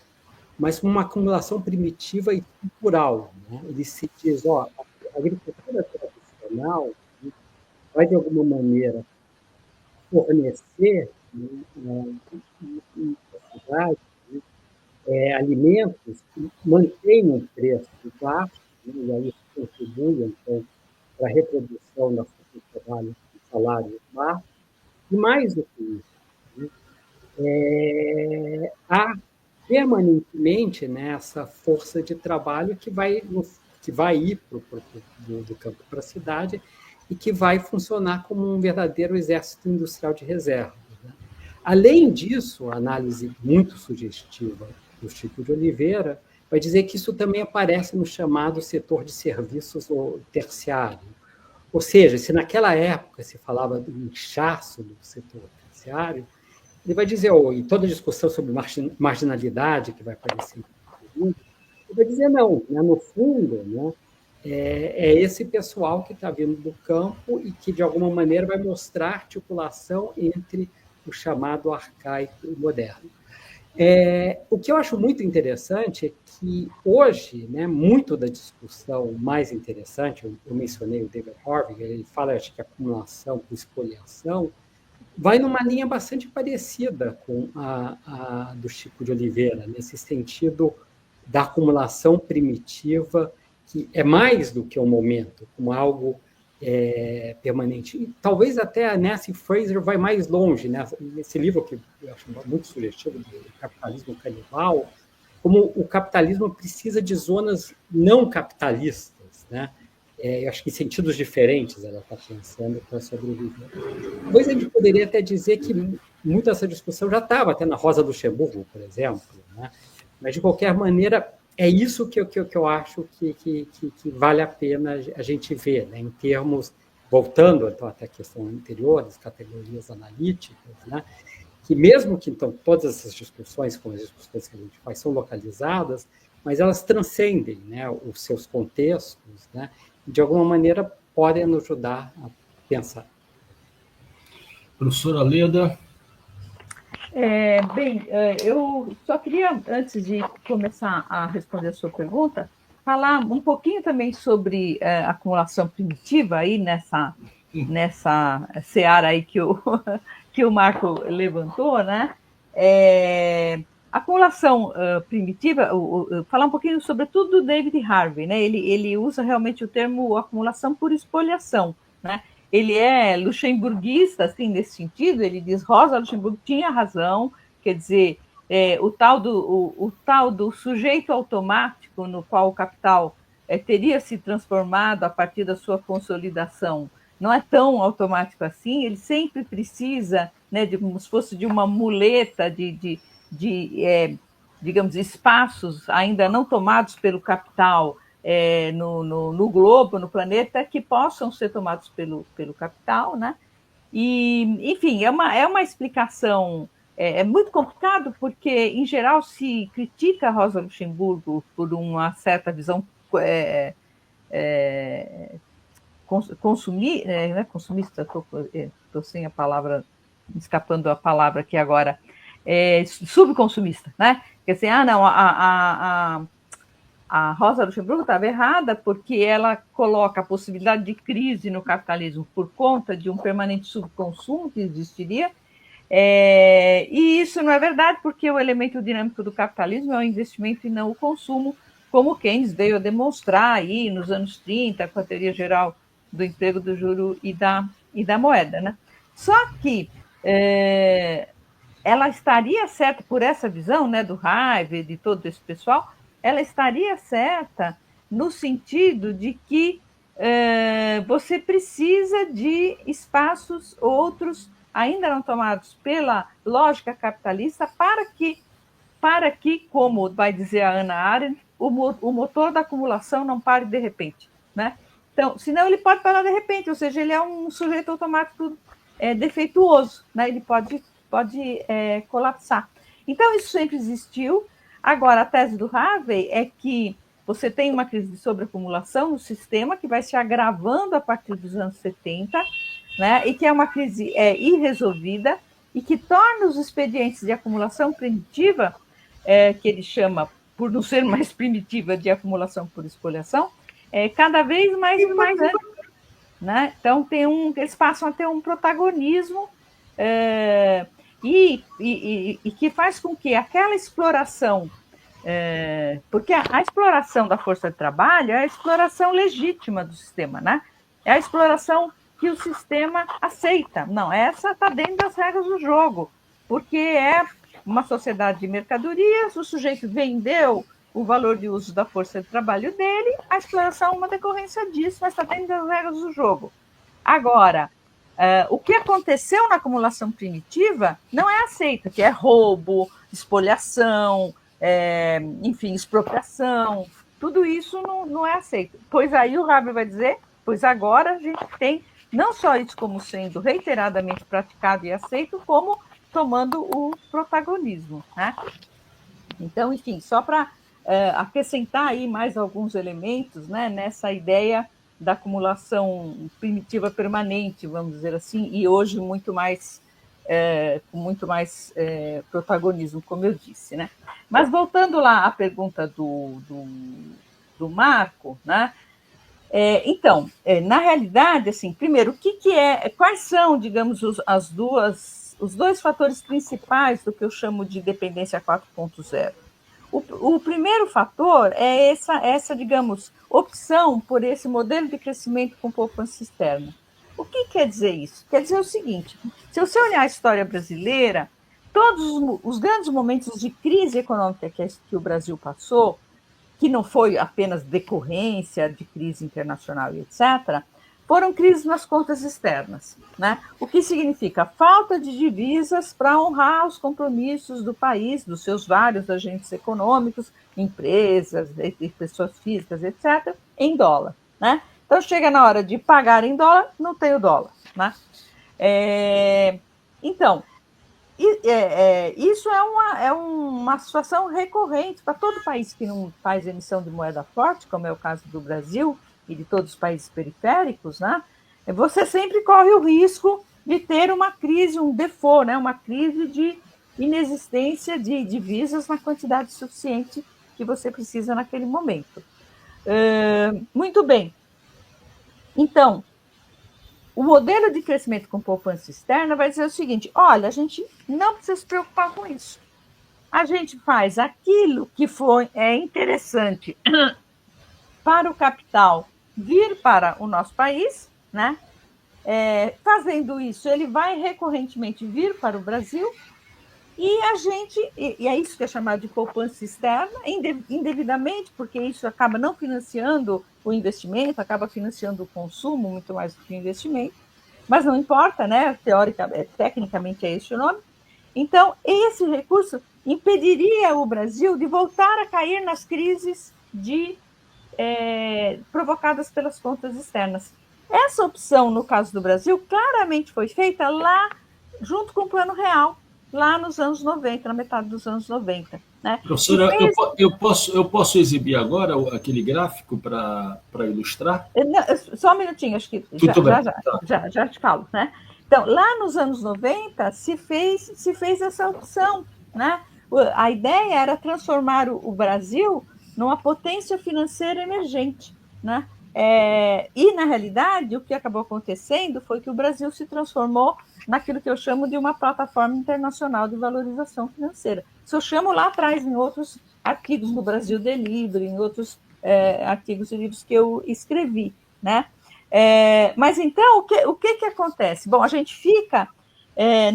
mas com uma acumulação primitiva e cultural, né? Ele se diz, a agricultura tradicional vai, de alguma maneira, fornecer na cidade, alimentos que mantêm um preço baixo, né, e aí isso contribui, então, para a reprodução da força de trabalho com salários baixos, e mais do que isso, né, há permanentemente, né, essa força de trabalho que vai ir do campo para a cidade e que vai funcionar como um verdadeiro exército industrial de reserva, né? Além disso, a análise muito sugestiva do Chico de Oliveira vai dizer que isso também aparece no chamado setor de serviços terciário. Ou seja, se naquela época se falava do inchaço do setor terciário, ele vai dizer, em toda a discussão sobre marginalidade que vai aparecer, ele vai dizer não, né? No fundo, né, é esse pessoal que está vindo do campo e que, de alguma maneira, vai mostrar articulação entre o chamado arcaico e moderno. O que eu acho muito interessante é que hoje, né, muito da discussão mais interessante, eu mencionei o David Harvey, ele fala, acho que acumulação com espoliação, vai numa linha bastante parecida com a do Chico de Oliveira, nesse sentido da acumulação primitiva, que é mais do que um momento, como algo permanente. E talvez até a Nancy Fraser vai mais longe, né? Nesse livro que eu acho muito sugestivo, do Capitalismo Canibal, como o capitalismo precisa de zonas não capitalistas, né? Eu acho que em sentidos diferentes ela está pensando para sobreviver. Talvez a gente poderia até dizer que muita dessa discussão já estava até na Rosa Luxemburgo, por exemplo, né? Mas, de qualquer maneira, é isso que eu acho que vale a pena a gente ver, né? Em termos, voltando então, até a questão anterior, das categorias analíticas, né? Que mesmo que então, todas essas discussões, como as discussões que a gente faz, são localizadas, mas elas transcendem, né, os seus contextos, né, e de alguma maneira podem nos ajudar a pensar.
Professora Leda?
Eu só queria, antes de começar a responder a sua pergunta, falar um pouquinho também sobre acumulação primitiva aí nessa seara aí que o Marco levantou, né? Acumulação primitiva, falar um pouquinho sobretudo do David Harvey, né? Ele usa realmente o termo acumulação por espoliação, né? Ele é luxemburguista, assim, nesse sentido, ele diz Rosa Luxemburgo tinha razão, quer dizer, o tal do sujeito automático no qual o capital teria se transformado a partir da sua consolidação, não é tão automático assim, ele sempre precisa, né, como se fosse de uma muleta digamos, espaços ainda não tomados pelo capital no globo, no planeta, que possam ser tomados pelo capital, né? E, enfim, é uma explicação, muito complicado, porque, em geral, se critica a Rosa Luxemburgo por uma certa visão consumista, estou sem a palavra, me escapando a palavra aqui agora, subconsumista, né? Quer dizer, a Rosa Luxemburgo estava errada porque ela coloca a possibilidade de crise no capitalismo por conta de um permanente subconsumo que existiria, e isso não é verdade porque o elemento dinâmico do capitalismo é o investimento e não o consumo, como Keynes veio a demonstrar aí nos anos 30, com a teoria geral do emprego, do juro e da moeda, né? Só que ela estaria certa por essa visão, né, do Harvey, de todo esse pessoal, ela estaria certa no sentido de que você precisa de espaços outros ainda não tomados pela lógica capitalista para que, como vai dizer a Hannah Arendt, o motor da acumulação não pare de repente, né? Então, senão ele pode parar de repente, ou seja, ele é um sujeito automático defeituoso, né? Ele pode colapsar. Então, isso sempre existiu. Agora, a tese do Harvey é que você tem uma crise de sobreacumulação no sistema que vai se agravando a partir dos anos 70, né? E que é uma crise irresolvida e que torna os expedientes de acumulação primitiva, que ele chama, por não ser mais primitiva, de acumulação por espoliação, cada vez mais importante, né? Então, eles passam a ter um protagonismo e que faz com que aquela exploração, porque a exploração da força de trabalho é a exploração legítima do sistema, né? É a exploração que o sistema aceita. Não, essa está dentro das regras do jogo, porque é uma sociedade de mercadorias, o sujeito vendeu o valor de uso da força de trabalho dele, a exploração é uma decorrência disso, mas está dentro das regras do jogo. Agora, o que aconteceu na acumulação primitiva não é aceito, que é roubo, espoliação, enfim, expropriação, tudo isso não é aceito. Pois aí o Haber vai dizer, pois agora a gente tem não só isso como sendo reiteradamente praticado e aceito, como tomando o protagonismo, né? Então, enfim, só para acrescentar aí mais alguns elementos, né, nessa ideia da acumulação primitiva permanente, vamos dizer assim, e hoje muito mais com muito mais protagonismo, como eu disse, né? Mas voltando lá à pergunta do Marco, né? Então, na realidade, assim, primeiro, quais são, digamos, os dois fatores principais do que eu chamo de dependência 4.0? O primeiro fator é essa, digamos, opção por esse modelo de crescimento com poupança externa. O que quer dizer isso? Quer dizer o seguinte, se você olhar a história brasileira, todos os grandes momentos de crise econômica que o Brasil passou, que não foi apenas decorrência de crise internacional e etc., foram crises nas contas externas, né? O que significa falta de divisas para honrar os compromissos do país, dos seus vários agentes econômicos, empresas, pessoas físicas, etc., em dólar, né? Então, chega na hora de pagar em dólar, não tem o dólar, né? Então, isso é uma situação recorrente para todo país que não faz emissão de moeda forte, como é o caso do Brasil e de todos os países periféricos, né? Você sempre corre o risco de ter uma crise, um default, né? Uma crise de inexistência de divisas na quantidade suficiente que você precisa naquele momento. Muito bem. Então, o modelo de crescimento com poupança externa vai dizer o seguinte: olha, a gente não precisa se preocupar com isso. A gente faz aquilo que é interessante para o capital vir para o nosso país, né? Fazendo isso, ele vai recorrentemente vir para o Brasil e é isso que é chamado de poupança externa, indevidamente, porque isso acaba não financiando o investimento, acaba financiando o consumo muito mais do que o investimento, mas não importa, né? Tecnicamente é esse o nome. Então, esse recurso impediria o Brasil de voltar a cair nas crises provocadas pelas contas externas. Essa opção, no caso do Brasil, claramente foi feita lá, junto com o Plano Real, lá nos anos 90, na metade dos anos 90. Né?
Professora, eu posso exibir agora aquele gráfico para ilustrar?
Só um minutinho, acho que já te falo. Né? Então, lá nos anos 90, se fez essa opção. Né? A ideia era transformar o Brasil numa potência financeira emergente. Né? E, na realidade, o que acabou acontecendo foi que o Brasil se transformou naquilo que eu chamo de uma plataforma internacional de valorização financeira. Isso eu chamo lá atrás, em outros artigos no Brasil Delivery, em outros artigos e livros que eu escrevi. Né? Mas, então, o que acontece? Bom, a gente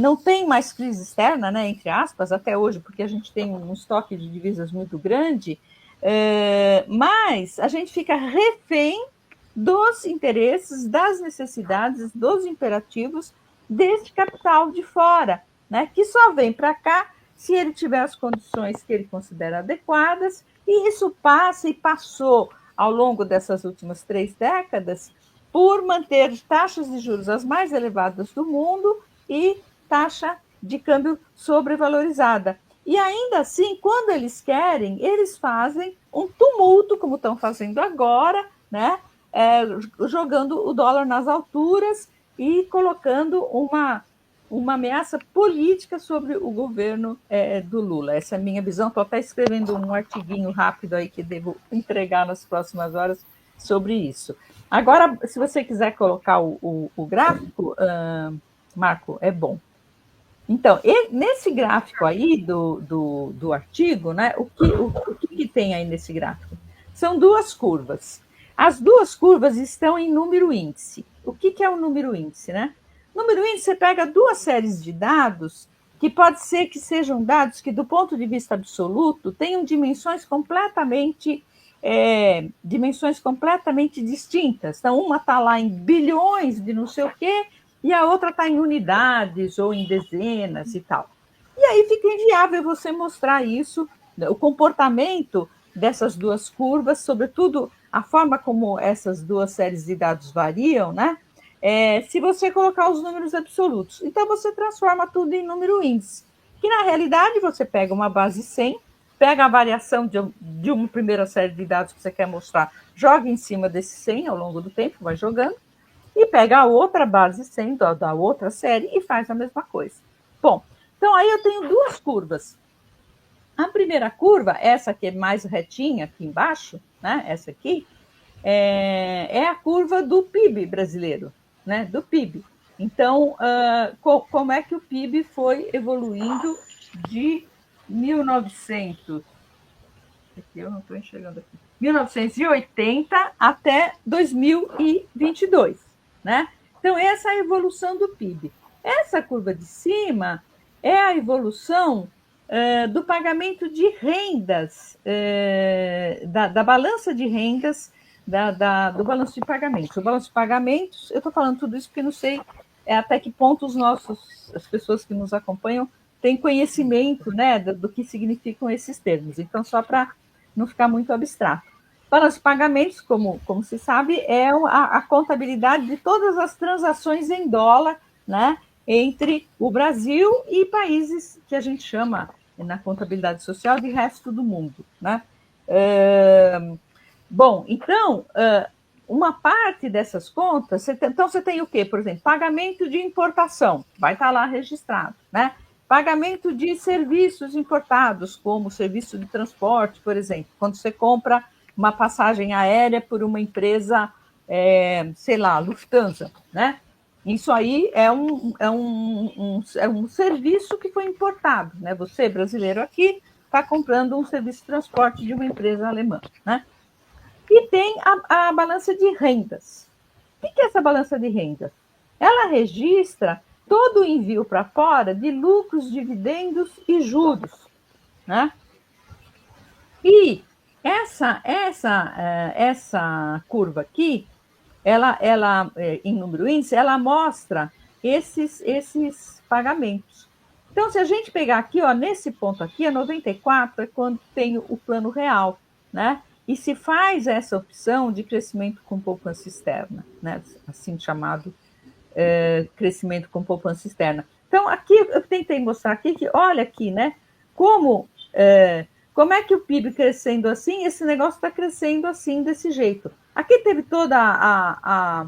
não tem mais crise externa, né, entre aspas, até hoje, porque a gente tem um estoque de divisas muito grande, mas a gente fica refém dos interesses, das necessidades, dos imperativos deste capital de fora, né, que só vem para cá se ele tiver as condições que ele considera adequadas, e isso passa e passou ao longo dessas últimas 3 décadas por manter taxas de juros as mais elevadas do mundo e taxa de câmbio sobrevalorizada. E ainda assim, quando eles querem, eles fazem um tumulto, como estão fazendo agora, né? Jogando o dólar nas alturas e colocando uma ameaça política sobre o governo do Lula. Essa é a minha visão. Estou até escrevendo um artiguinho rápido aí que devo entregar nas próximas horas sobre isso. Agora, se você quiser colocar o gráfico, Marco, é bom. Então, nesse gráfico aí do artigo, né, o que tem aí nesse gráfico? São duas curvas. As duas curvas estão em número índice. O que é o número índice, né? Número índice, você pega duas séries de dados que pode ser que sejam dados que, do ponto de vista absoluto, tenham dimensões completamente distintas. Então, uma está lá em bilhões de não sei o quê, e a outra está em unidades ou em dezenas e tal. E aí fica inviável você mostrar isso, o comportamento dessas duas curvas, sobretudo a forma como essas duas séries de dados variam, né? Se você colocar os números absolutos. Então, você transforma tudo em número índice, que na realidade você pega uma base 100, pega a variação de uma primeira série de dados que você quer mostrar, joga em cima desse 100 ao longo do tempo, vai jogando, e pega a outra base 100 da outra série e faz a mesma coisa. Bom, então aí eu tenho duas curvas. A primeira curva, essa que é mais retinha aqui embaixo, né, essa aqui, é a curva do PIB brasileiro, né, do PIB. Então, como é que o PIB foi evoluindo de 1900... Aqui eu não estou enxergando aqui. 1980 até 2022, né? Então, essa é a evolução do PIB. Essa curva de cima é a evolução do pagamento de rendas, da balança de rendas, do balanço de pagamentos. O balanço de pagamentos, eu estou falando tudo isso porque não sei até que ponto as pessoas que nos acompanham têm conhecimento, né, do que significam esses termos. Então, só para não ficar muito abstrato. Balanço de pagamentos, como se sabe, é a contabilidade de todas as transações em dólar, né, entre o Brasil e países que a gente chama, na contabilidade social, de resto do mundo, né? Bom, então, uma parte dessas contas, então você tem o quê? Por exemplo, pagamento de importação, vai estar lá registrado, né? Pagamento de serviços importados, como serviço de transporte, por exemplo, quando você compra uma passagem aérea por uma empresa, sei lá, Lufthansa, né? Isso aí é um serviço que foi importado, né? Você, brasileiro aqui, está comprando um serviço de transporte de uma empresa alemã, né? E tem a balança de rendas. O que é essa balança de rendas? Ela registra todo o envio para fora de lucros, dividendos e juros, né? E essa curva aqui, ela em número índice, ela mostra esses pagamentos. Então, se a gente pegar aqui, ó, nesse ponto aqui, a 94 é quando tem o plano real, né? E se faz essa opção de crescimento com poupança externa, né? Assim chamado crescimento com poupança externa. Então, aqui eu tentei mostrar aqui que, olha aqui, né? Como é que o PIB crescendo assim, esse negócio está crescendo assim, desse jeito. Aqui teve toda a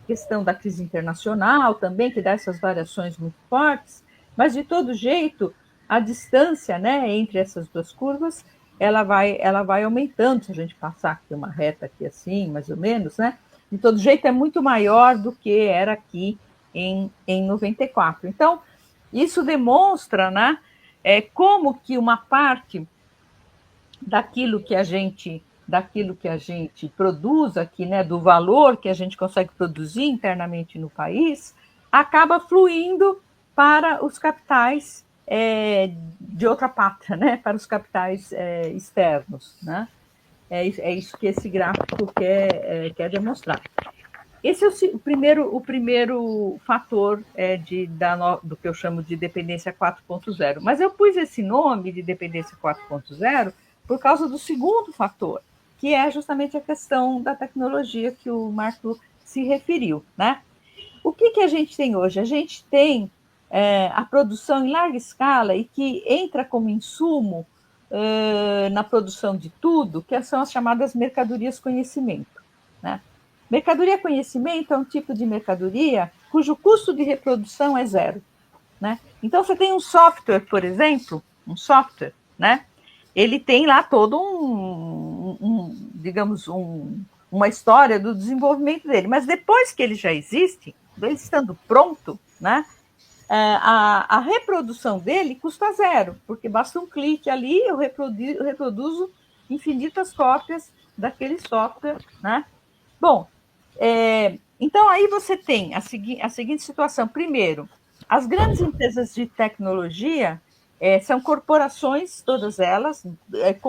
questão da crise internacional também, que dá essas variações muito fortes, mas, de todo jeito, a distância, né, entre essas duas curvas, ela vai aumentando, se a gente passar aqui uma reta aqui assim, mais ou menos, né? De todo jeito, é muito maior do que era aqui em 94. Então, isso demonstra, né, como que uma parte daquilo que a gente produz aqui, né, do valor que a gente consegue produzir internamente no país, acaba fluindo para os capitais de outra pátria, né, para os capitais externos, né? É isso que esse gráfico quer demonstrar. Esse é o primeiro fator do que eu chamo de dependência 4.0. Mas eu pus esse nome de dependência 4.0 por causa do segundo fator, que é justamente a questão da tecnologia que o Marco se referiu, né? O que a gente tem hoje? A gente tem a produção em larga escala e que entra como insumo na produção de tudo, que são as chamadas mercadorias conhecimento, né? Mercadoria conhecimento é um tipo de mercadoria cujo custo de reprodução é zero, né? Então, você tem um software, por exemplo, né? Ele tem lá todo digamos, uma história do desenvolvimento dele, mas depois que ele já existe, ele estando pronto, né? a reprodução dele custa zero, porque basta um clique ali, eu reproduzo infinitas cópias daquele software, né? Bom, então aí você tem a seguinte situação. Primeiro, as grandes empresas de tecnologia são corporações, todas elas,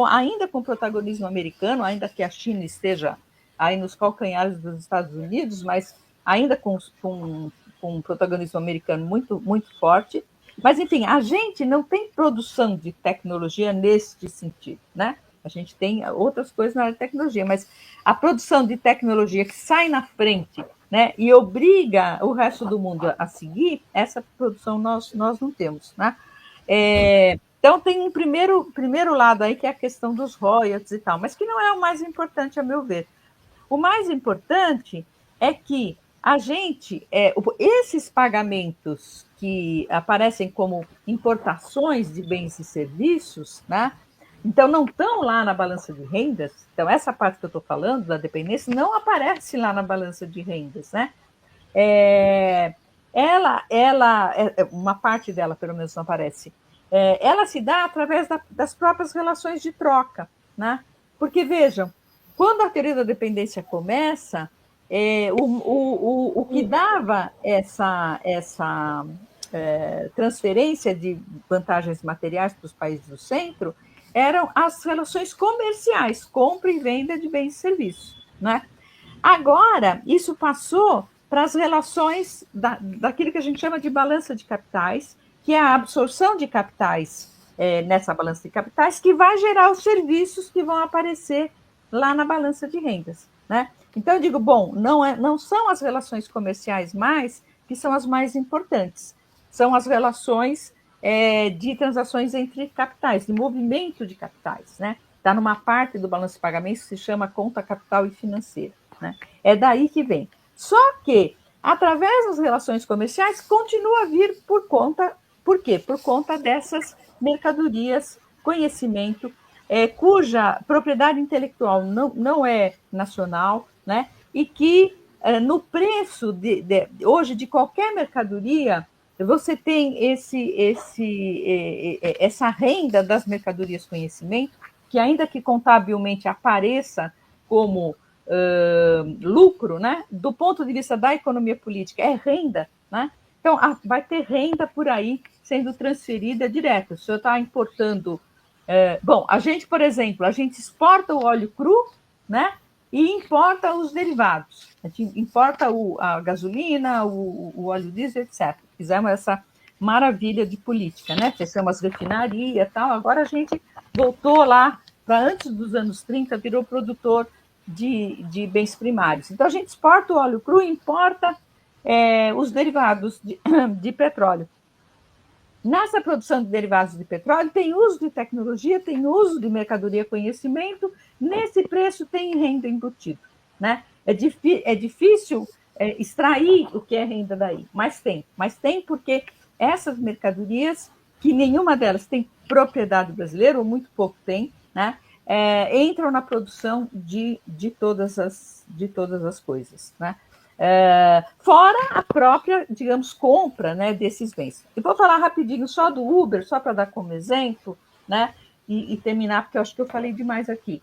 ainda com protagonismo americano, ainda que a China esteja aí nos calcanhares dos Estados Unidos, mas ainda com um protagonismo americano muito, muito forte. Mas, enfim, a gente não tem produção de tecnologia neste sentido, né? A gente tem outras coisas na área de tecnologia, mas a produção de tecnologia que sai na frente, né, e obriga o resto do mundo a seguir, essa produção nós não temos, né? Então, tem um primeiro lado aí, que é a questão dos royalties e tal, mas que não é o mais importante, a meu ver. O mais importante é que a gente, esses pagamentos que aparecem como importações de bens e serviços, né? Então, não estão lá na balança de rendas. Então, essa parte que eu estou falando, da dependência, não aparece lá na balança de rendas, né? Uma parte dela, pelo menos, não aparece. Ela se dá através das próprias relações de troca, né? Porque, vejam, quando a teoria da dependência começa, o que dava essa transferência de vantagens materiais para os países do centro eram as relações comerciais, compra e venda de bens e serviços, né? Agora, isso passou para as relações daquilo que a gente chama de balança de capitais, que é a absorção de capitais nessa balança de capitais, que vai gerar os serviços que vão aparecer lá na balança de rendas, né? Então, eu digo, bom, não são as relações comerciais mais que são as mais importantes, são as relações de transações entre capitais, de movimento de capitais, né? Está numa parte do balanço de pagamentos que se chama conta capital e financeira, né? É daí que vem. Só que, através das relações comerciais, continua a vir por quê? Por conta dessas mercadorias, conhecimento, cuja propriedade intelectual não é nacional, né? E que no preço hoje de qualquer mercadoria, você tem essa renda das mercadorias conhecimento, que ainda que contabilmente apareça como lucro, né? Do ponto de vista da economia política, é renda, né? Então, vai ter renda por aí sendo transferida direto. Se eu está importando... bom, a gente, por exemplo, a gente exporta o óleo cru, né? E importa os derivados. A gente importa a gasolina, o óleo diesel, etc. Fizemos essa maravilha de política, né? Fechamos as refinarias e tal. Agora a gente voltou lá para antes dos anos 30, virou produtor de bens primários. Então, a gente exporta o óleo cru e importa os derivados de petróleo. Nessa produção de derivados de petróleo, tem uso de tecnologia, tem uso de mercadoria conhecimento, nesse preço tem renda embutido, né? É difícil extrair o que é renda daí, mas tem porque essas mercadorias, que nenhuma delas tem propriedade brasileira, ou muito pouco tem, né? Entram na produção de todas as coisas, né? Fora a própria, digamos, compra, né, desses bens. Eu vou falar rapidinho só do Uber, só para dar como exemplo, né, e terminar, porque eu acho que eu falei demais aqui.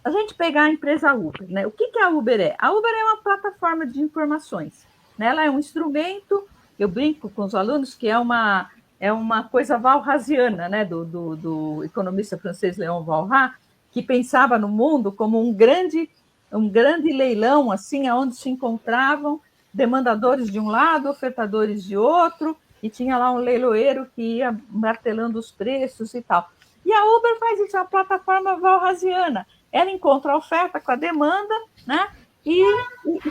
A gente pegar a empresa Uber, né? O que a Uber é? A Uber é uma plataforma de informações, né? Ela é um instrumento, eu brinco com os alunos, que é uma coisa walrasiana, né, do economista francês Léon Walras, que pensava no mundo como um grande leilão, assim, onde se encontravam demandadores de um lado, ofertadores de outro, e tinha lá um leiloeiro que ia martelando os preços e tal. E a Uber faz isso, é uma plataforma walrasiana. Ela encontra a oferta com a demanda, né? E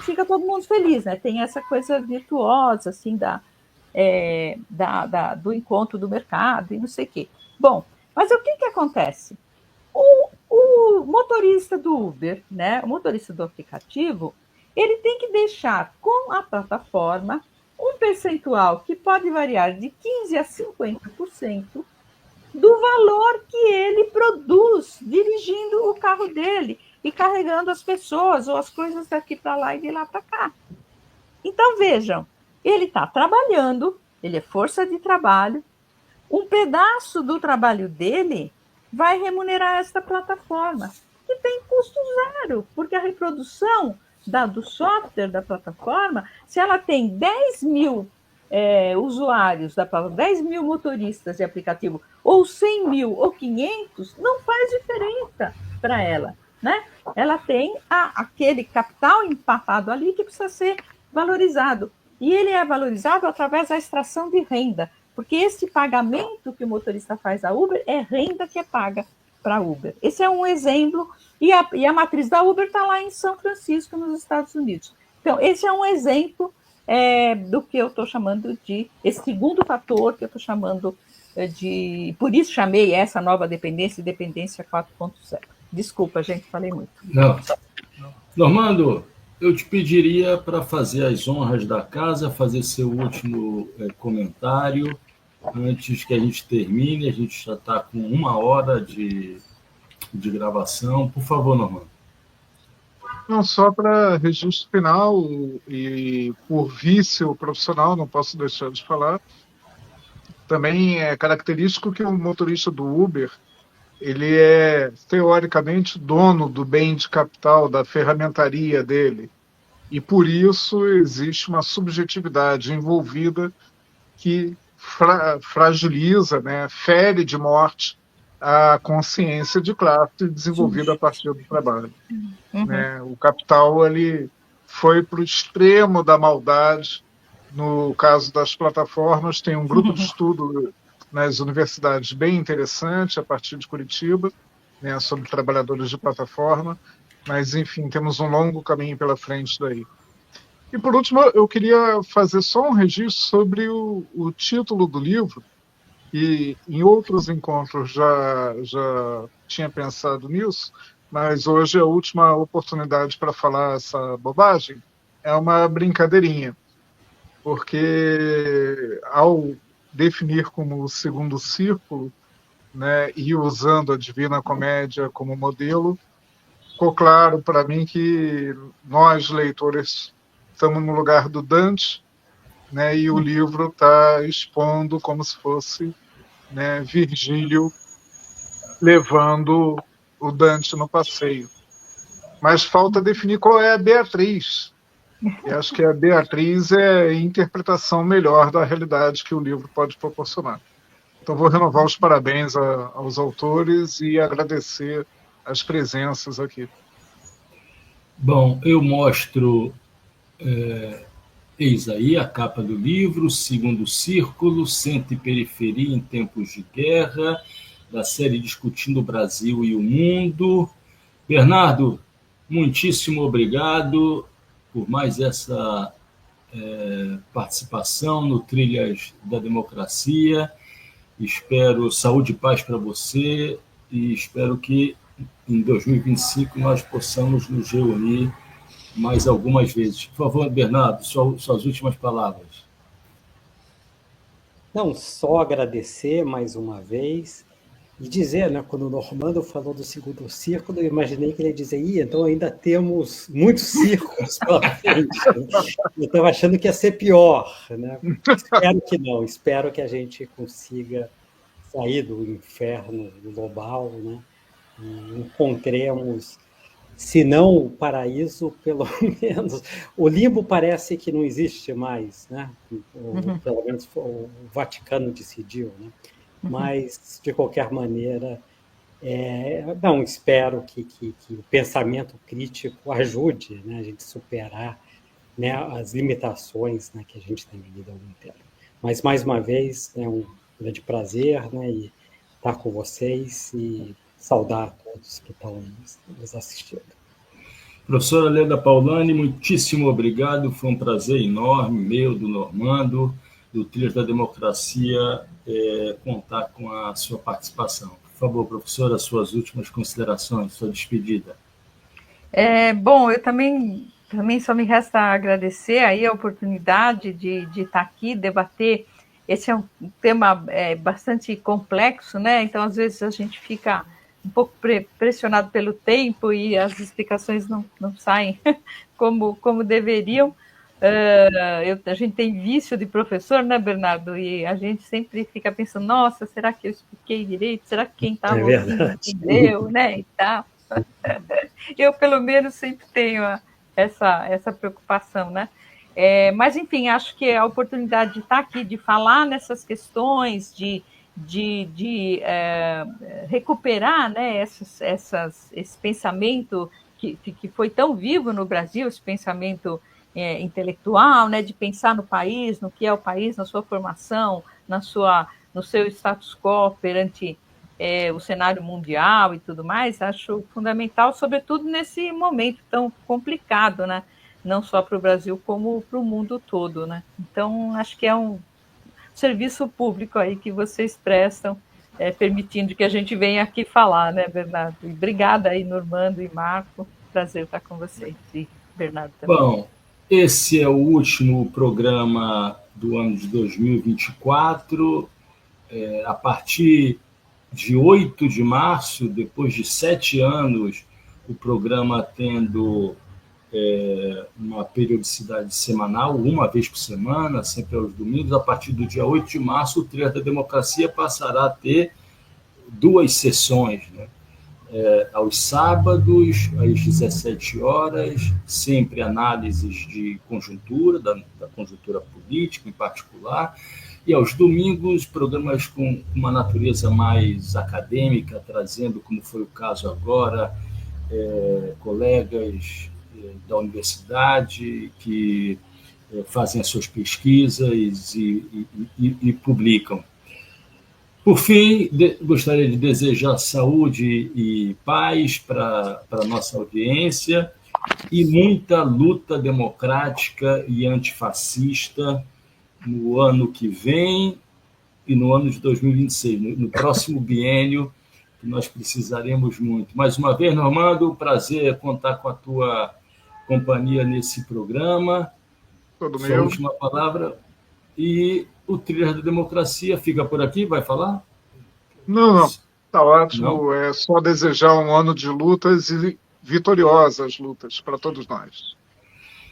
fica todo mundo feliz, né? Tem essa coisa virtuosa, assim, do encontro do mercado e não sei o quê. Bom, mas o que acontece? O motorista do Uber, né, o motorista do aplicativo, ele tem que deixar com a plataforma um percentual que pode variar de 15% a 50% do valor que ele produz dirigindo o carro dele e carregando as pessoas ou as coisas daqui para lá e de lá para cá. Então, vejam, ele está trabalhando, ele é força de trabalho, um pedaço do trabalho dele vai remunerar esta plataforma, que tem custo zero, porque a reprodução do software da plataforma, se ela tem 10 mil usuários da plataforma, 10 mil motoristas de aplicativo, ou 100 mil ou 500, não faz diferença para ela, né? Ela tem aquele capital empatado ali que precisa ser valorizado. E ele é valorizado através da extração de renda, porque esse pagamento que o motorista faz à Uber é renda que é paga para a Uber. Esse é um exemplo, e a matriz da Uber está lá em São Francisco, nos Estados Unidos. Então, esse é um exemplo do que eu estou chamando de, esse segundo fator que eu estou chamando de, por isso chamei essa nova dependência, dependência 4.0. Desculpa, gente, falei muito.
Não. Normando, eu te pediria para fazer as honras da casa, fazer seu último comentário, antes que a gente termine. A gente já está com 1 hora de gravação. Por favor, Normando.
Não, só para registro final, e por vício profissional, não posso deixar de falar, também é característico que o motorista do Uber, ele é, teoricamente, dono do bem de capital, da ferramentaria dele. E, por isso, existe uma subjetividade envolvida que fragiliza, né, fere de morte a consciência de classe desenvolvida a partir do trabalho. Né? O capital ele foi para o extremo da maldade. No caso das plataformas, tem um grupo de estudo nas universidades bem interessante, a partir de Curitiba, né, sobre trabalhadores de plataforma, mas, enfim, temos um longo caminho pela frente daí. E, por último, eu queria fazer só um registro sobre o título do livro, e em outros encontros já tinha pensado nisso, mas hoje é a última oportunidade para falar essa bobagem. É uma brincadeirinha, porque ao definir como o segundo círculo, né, e usando a Divina Comédia como modelo, ficou claro para mim que nós, leitores, estamos no lugar do Dante, né, e o livro está expondo como se fosse, né, Virgílio levando o Dante no passeio. Mas falta definir qual é a Beatriz. E acho que a Beatriz é a interpretação melhor da realidade que o livro pode proporcionar. Então, vou renovar os parabéns aos autores e agradecer as presenças aqui.
Bom, eu mostro, eis aí a capa do livro, Segundo Círculo, Centro e Periferia em Tempos de Guerra, da série Discutindo o Brasil e o Mundo. Bernardo, muitíssimo obrigado por mais essa participação no Trilhas da Democracia. Espero saúde e paz para você e espero que em 2025 nós possamos nos reunir mais algumas vezes. Por favor, Bernardo, suas últimas palavras.
Não, só agradecer mais uma vez e dizer, né, quando o Normando falou do segundo círculo, eu imaginei que ele ia dizer, então ainda temos muitos círculos pela frente. Eu estava achando que ia ser pior, né? Espero que não, espero que a gente consiga sair do inferno global, né? E encontremos, se não o paraíso, pelo menos o limbo parece que não existe mais, né? Pelo menos o Vaticano decidiu, né? Mas, de qualquer maneira, não, espero que o pensamento crítico ajude, né, a gente superar, né, as limitações, né, que a gente tem vivido há algum tempo. Mas, mais uma vez, é um grande prazer, né, e estar com vocês e saudar a todos que estão nos assistindo.
Professora Leda Paulani, muitíssimo obrigado, foi um prazer enorme, meu, do Normando, do Trilhas da Democracia, contar com a sua participação. Por favor, professora, suas últimas considerações, sua despedida.
Bom, eu também só me resta agradecer aí a oportunidade de estar aqui, debater. Esse é um tema bastante complexo, né? Então, às vezes, a gente fica um pouco pressionado pelo tempo e as explicações não saem como deveriam. A gente tem vício de professor, né, Bernardo? E a gente sempre fica pensando, nossa, será que eu expliquei direito? Será que quem estava ouvindo entendeu, né? E tal. Eu, pelo menos, sempre tenho essa preocupação, né? Mas, enfim, acho que a oportunidade de estar aqui, de falar nessas questões, de recuperar, né, esse pensamento que foi tão vivo no Brasil, esse pensamento intelectual, né, de pensar no país, no que é o país, na sua formação, no seu status quo perante o cenário mundial e tudo mais, acho fundamental, sobretudo nesse momento tão complicado, né? Não só para o Brasil, como para o mundo todo, né? Então, acho que é um serviço público aí que vocês prestam, permitindo que a gente venha aqui falar, né, Bernardo? E obrigada aí, Normando e Marco, prazer estar com vocês, e Bernardo também.
Bom, esse é o último programa do ano de 2024. A partir de 8 de março, depois de 7 anos, o programa tendo uma periodicidade semanal, uma vez por semana, sempre aos domingos. A partir do dia 8 de março, o Trilha da Democracia passará a ter 2 sessões, né? Aos sábados, às 17 horas, sempre análises de conjuntura, da conjuntura política em particular, e aos domingos, programas com uma natureza mais acadêmica, trazendo, como foi o caso agora, colegas da universidade que fazem as suas pesquisas e publicam. Por fim, gostaria de desejar saúde e paz para a nossa audiência e muita luta democrática e antifascista no ano que vem e no ano de 2026, no próximo biênio, que nós precisaremos muito. Mais uma vez, Normando, um prazer contar com a tua companhia nesse programa.
Todo
Sua
meu.
última palavra. E o Trilha da Democracia fica por aqui, vai falar?
Não. Está ótimo.
Não?
É só desejar um ano de lutas e vitoriosas lutas para todos nós.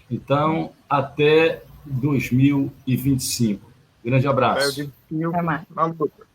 Então, até 2025. Grande abraço.
Até 25 na luta.